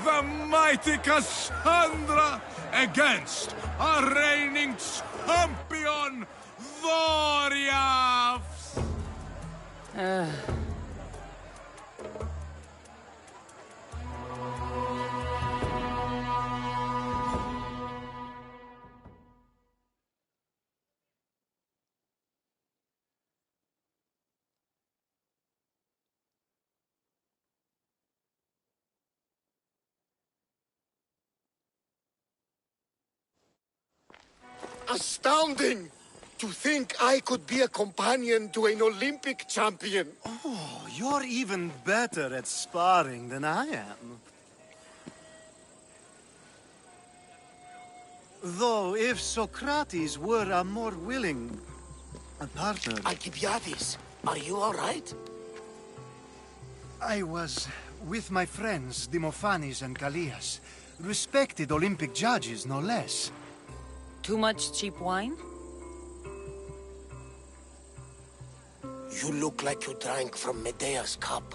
The mighty Cassandra against our reigning champion, Doriath! Astounding! To think I could be a companion to an Olympic champion. Oh, you're even better at sparring than I am. Though, if Socrates were a more willing partner... Alcibiades, are you all right? I was with my friends, Demophanes and Kallias. Respected Olympic judges, no less. Too much cheap wine? You look like you drank from Medea's cup.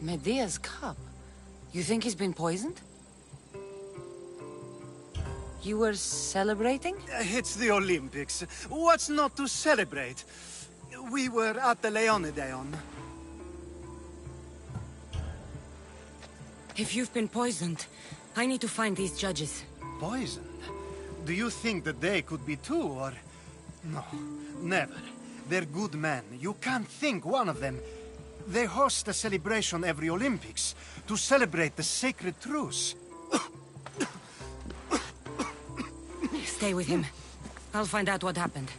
Medea's cup? You think he's been poisoned? You were celebrating? It's the Olympics. What's not to celebrate? We were at the Leonideon. If you've been poisoned, I need to find these judges. Poisoned? Do you think that they could be too, or... No, never. They're good men. You can't think one of them. They host a celebration every Olympics to celebrate the sacred truce. Stay with him. I'll find out what happened.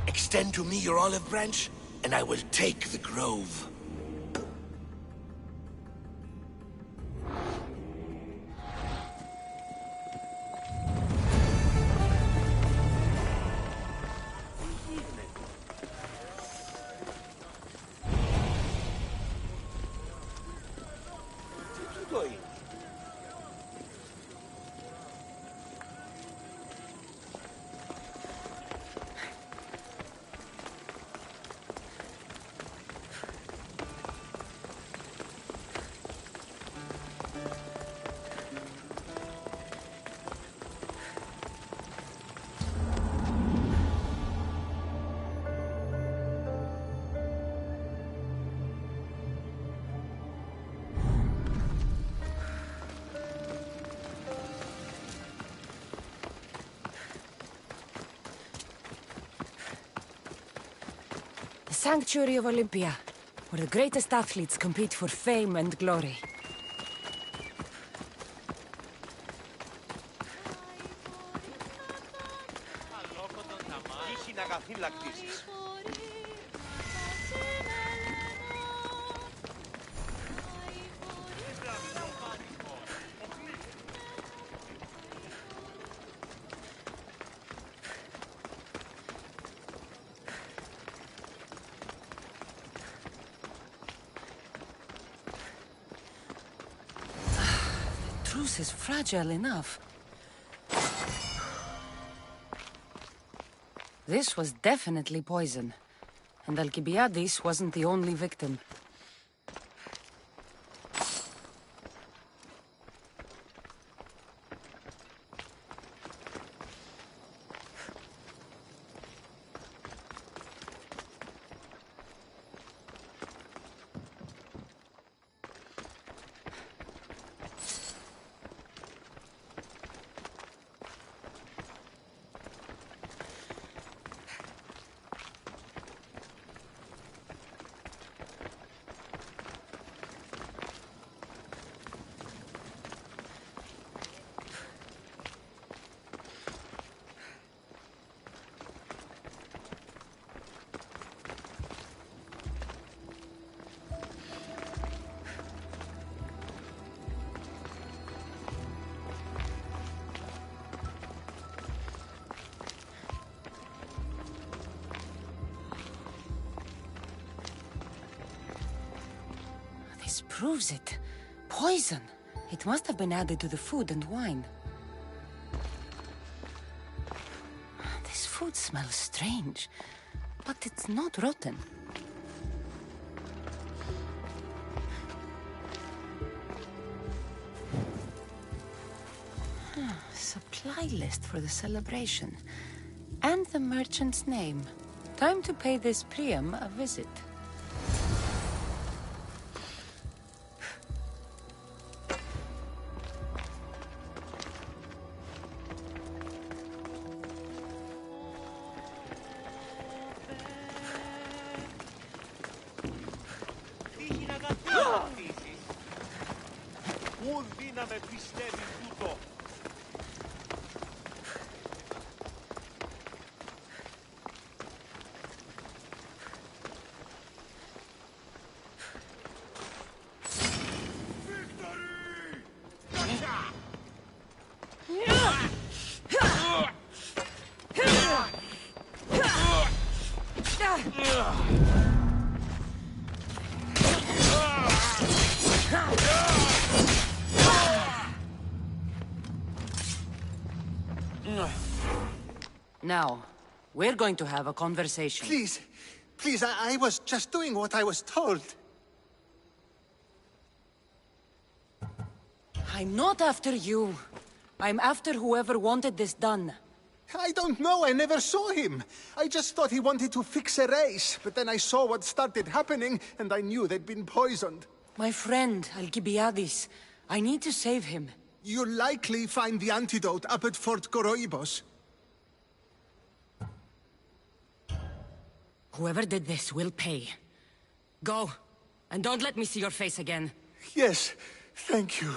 Extend to me your olive branch, and I will take the grove. sanctuary of Olympia, where the greatest athletes compete for fame and glory. The truce is fragile enough. This was definitely poison, and Alcibiades wasn't the only victim. This proves it. Poison. It must have been added to the food and wine. This food smells strange, but it's not rotten. Supply list for the celebration. And the merchant's name. Time to pay this Priam a visit. Now, we're going to have a conversation. Please, I was just doing what I was told. I'm not after you. I'm after whoever wanted this done. I don't know, I never saw him. I just thought he wanted to fix a race, but then I saw what started happening, and I knew they'd been poisoned. My friend, Alcibiades. I need to save him. You'll likely find the antidote up at Fort Goroibos. Whoever did this will pay. Go, and don't let me see your face again. Yes, thank you.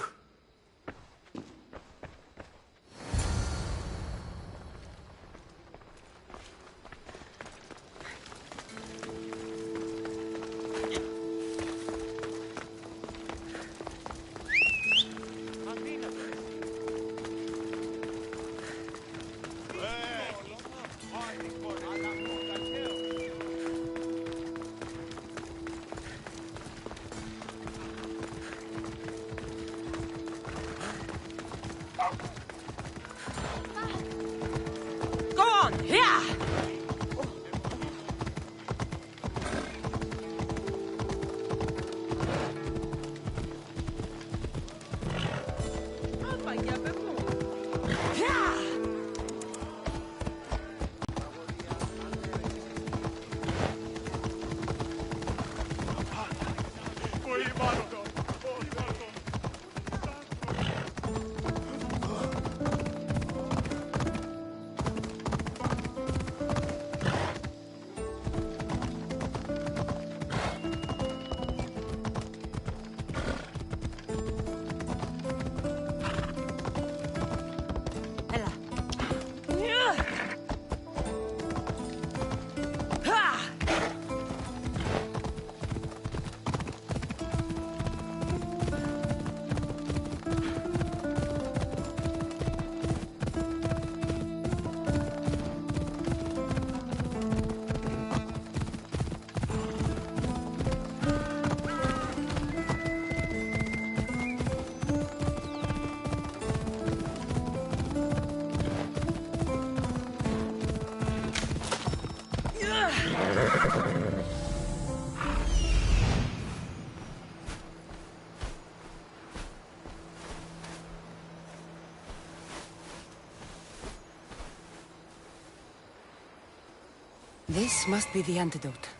This must be the antidote.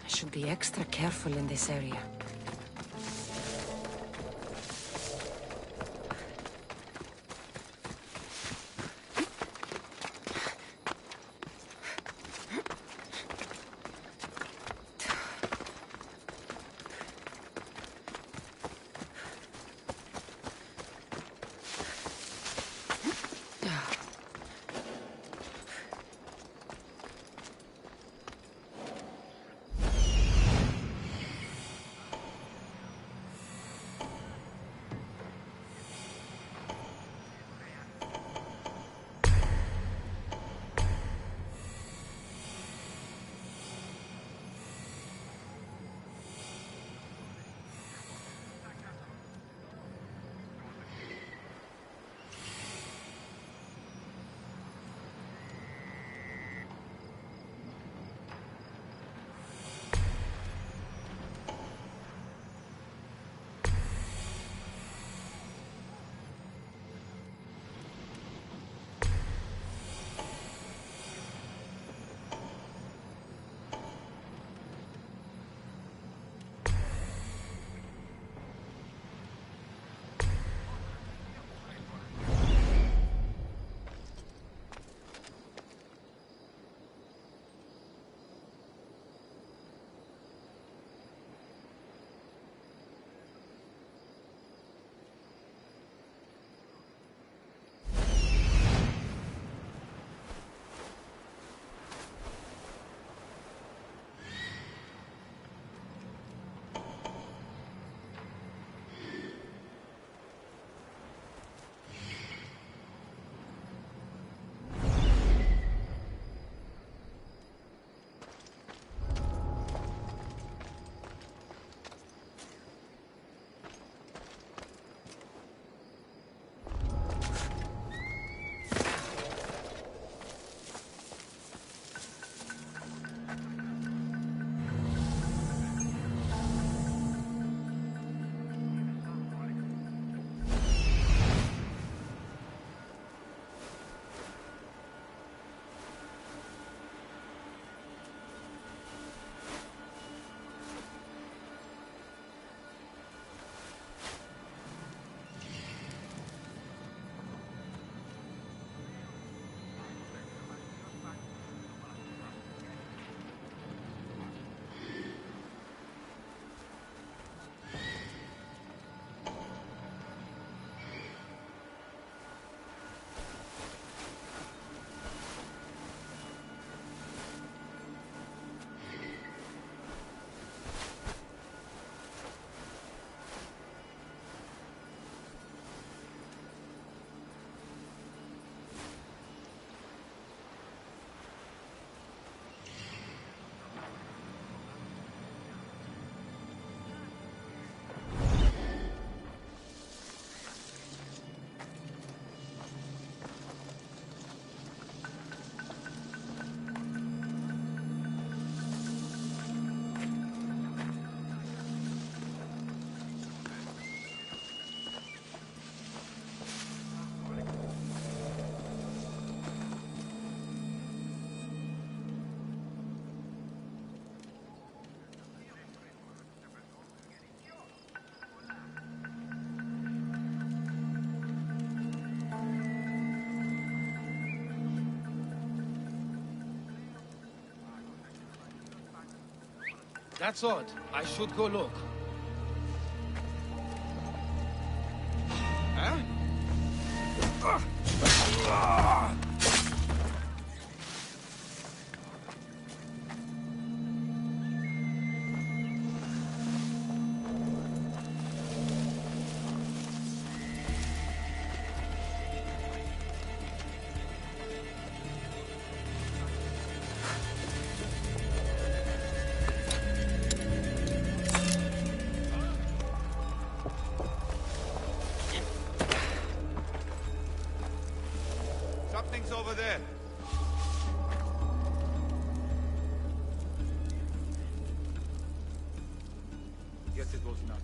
Should be extra careful in this area. That's odd. I should go look. Huh? Weapons over there. Guess it was enough.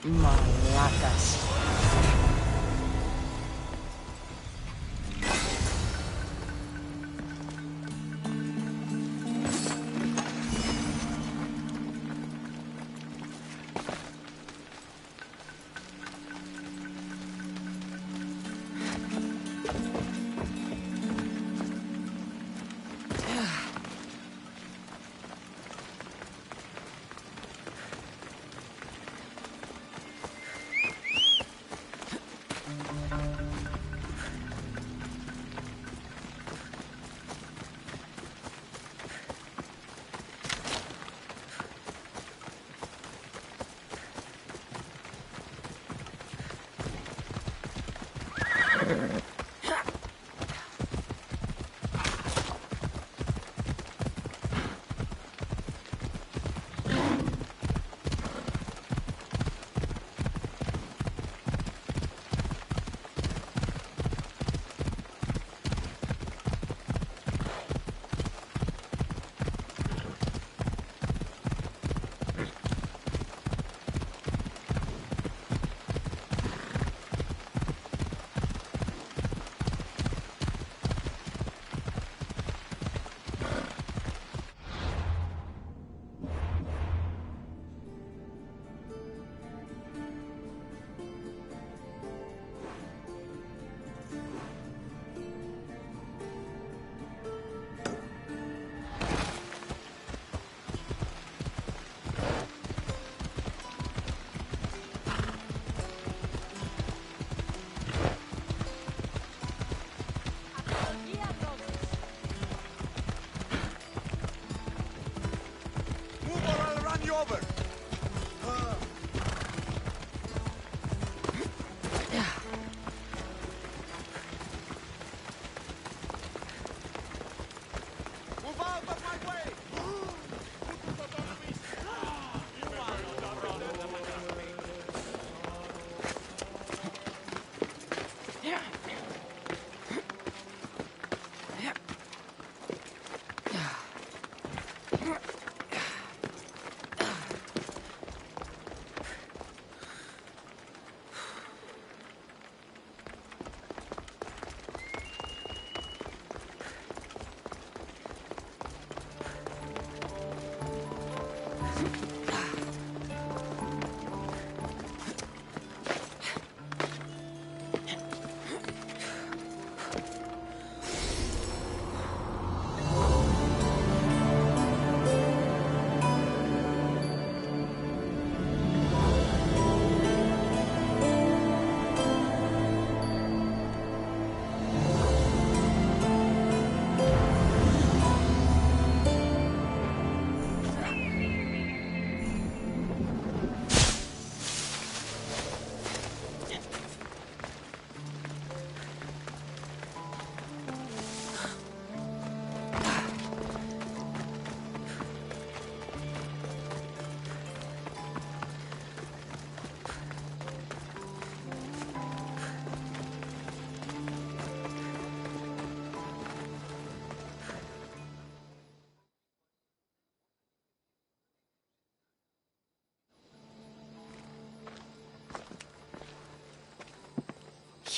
Malacas.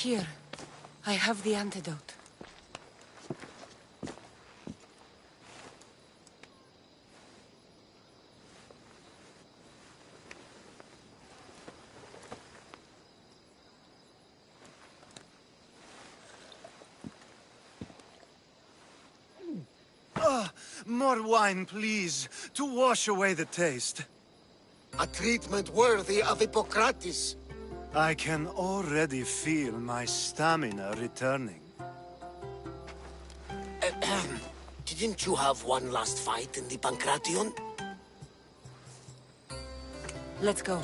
Here, I have the antidote. More wine, please, to wash away the taste. A treatment worthy of Hippocrates. I can already feel my stamina returning. Didn't you have one last fight in the Pancration? Let's go.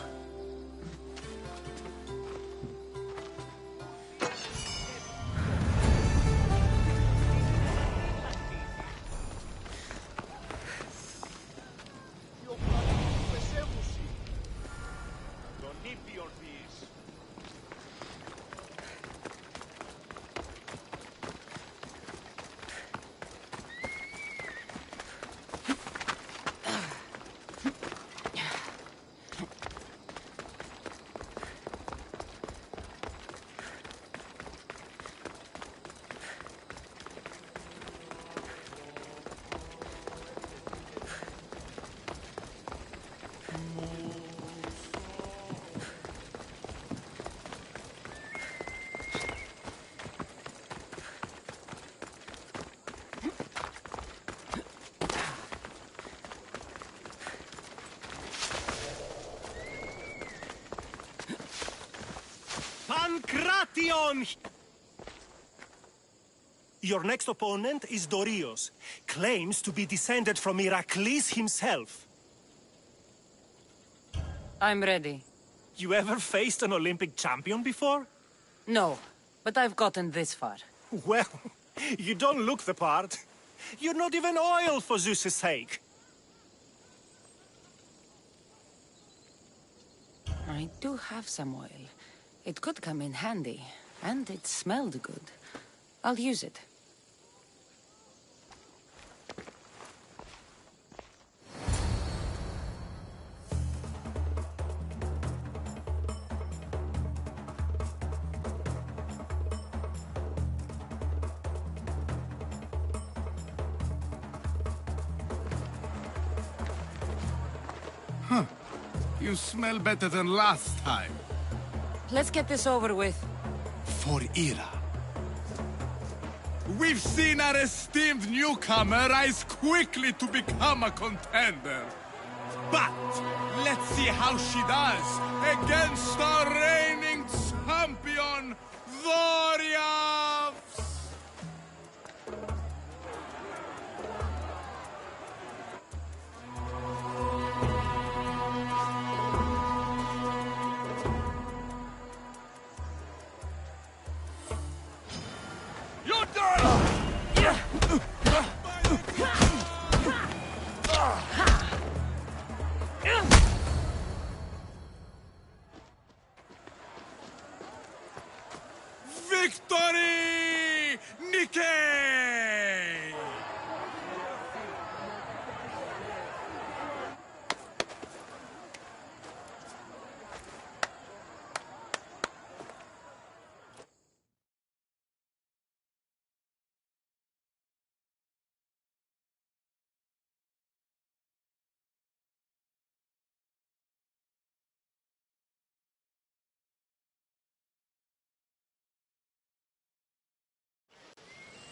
Champion! Your next opponent is Dorios. Claims to be descended from Heracles himself. I'm ready. You ever faced an Olympic champion before? No, but I've gotten this far. Well, you don't look the part. You're not even oil for Zeus's sake. I do have some oil. It could come in handy, and it smelled good. I'll use it. Huh. You smell better than last time. Let's get this over with. For Ira. We've seen our esteemed newcomer rise quickly to become a contender. But let's see how she does against our reigning champion, Dorios! You're done! Victory! Nikkei!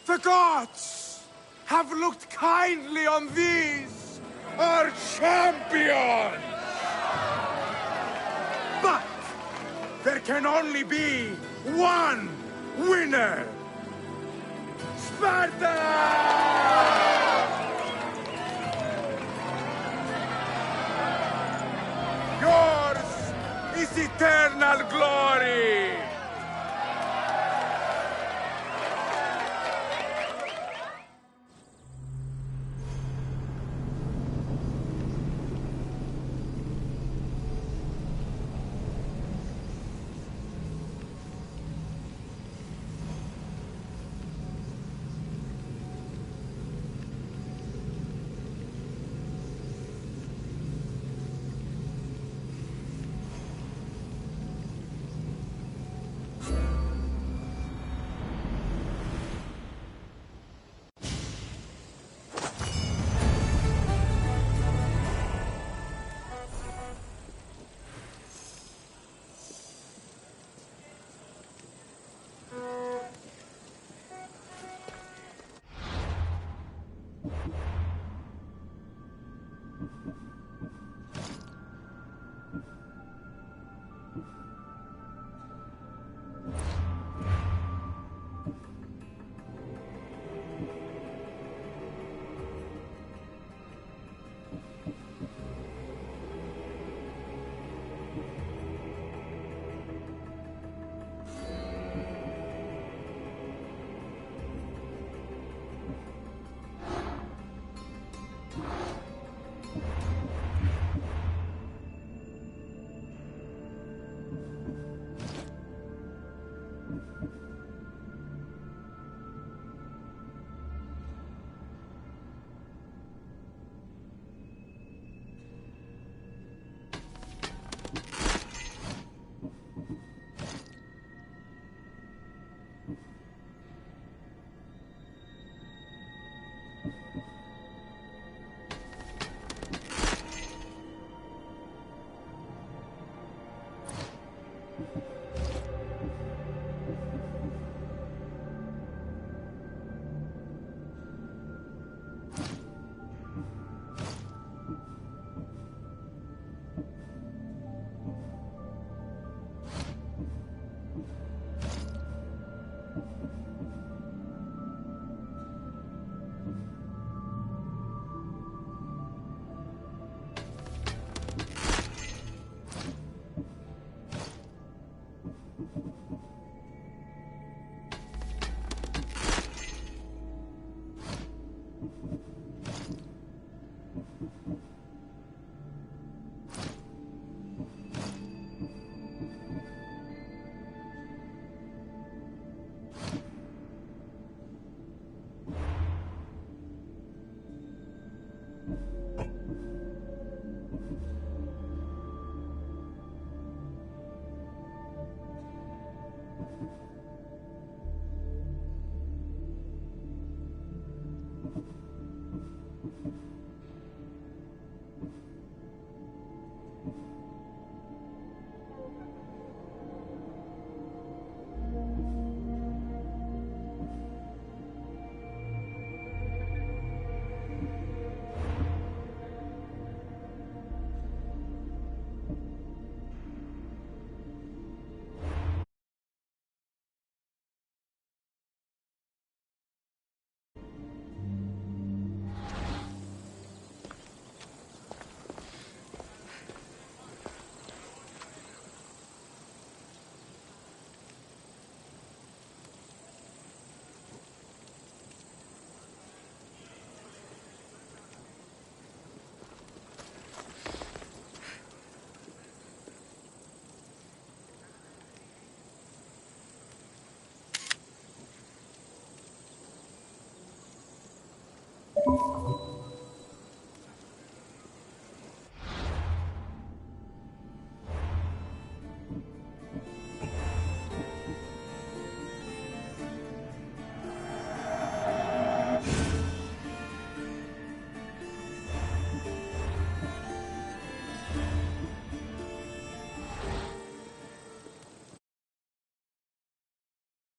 The gods have looked kindly on these, our champions! But there can only be one winner! Sparta! Yours is eternal glory!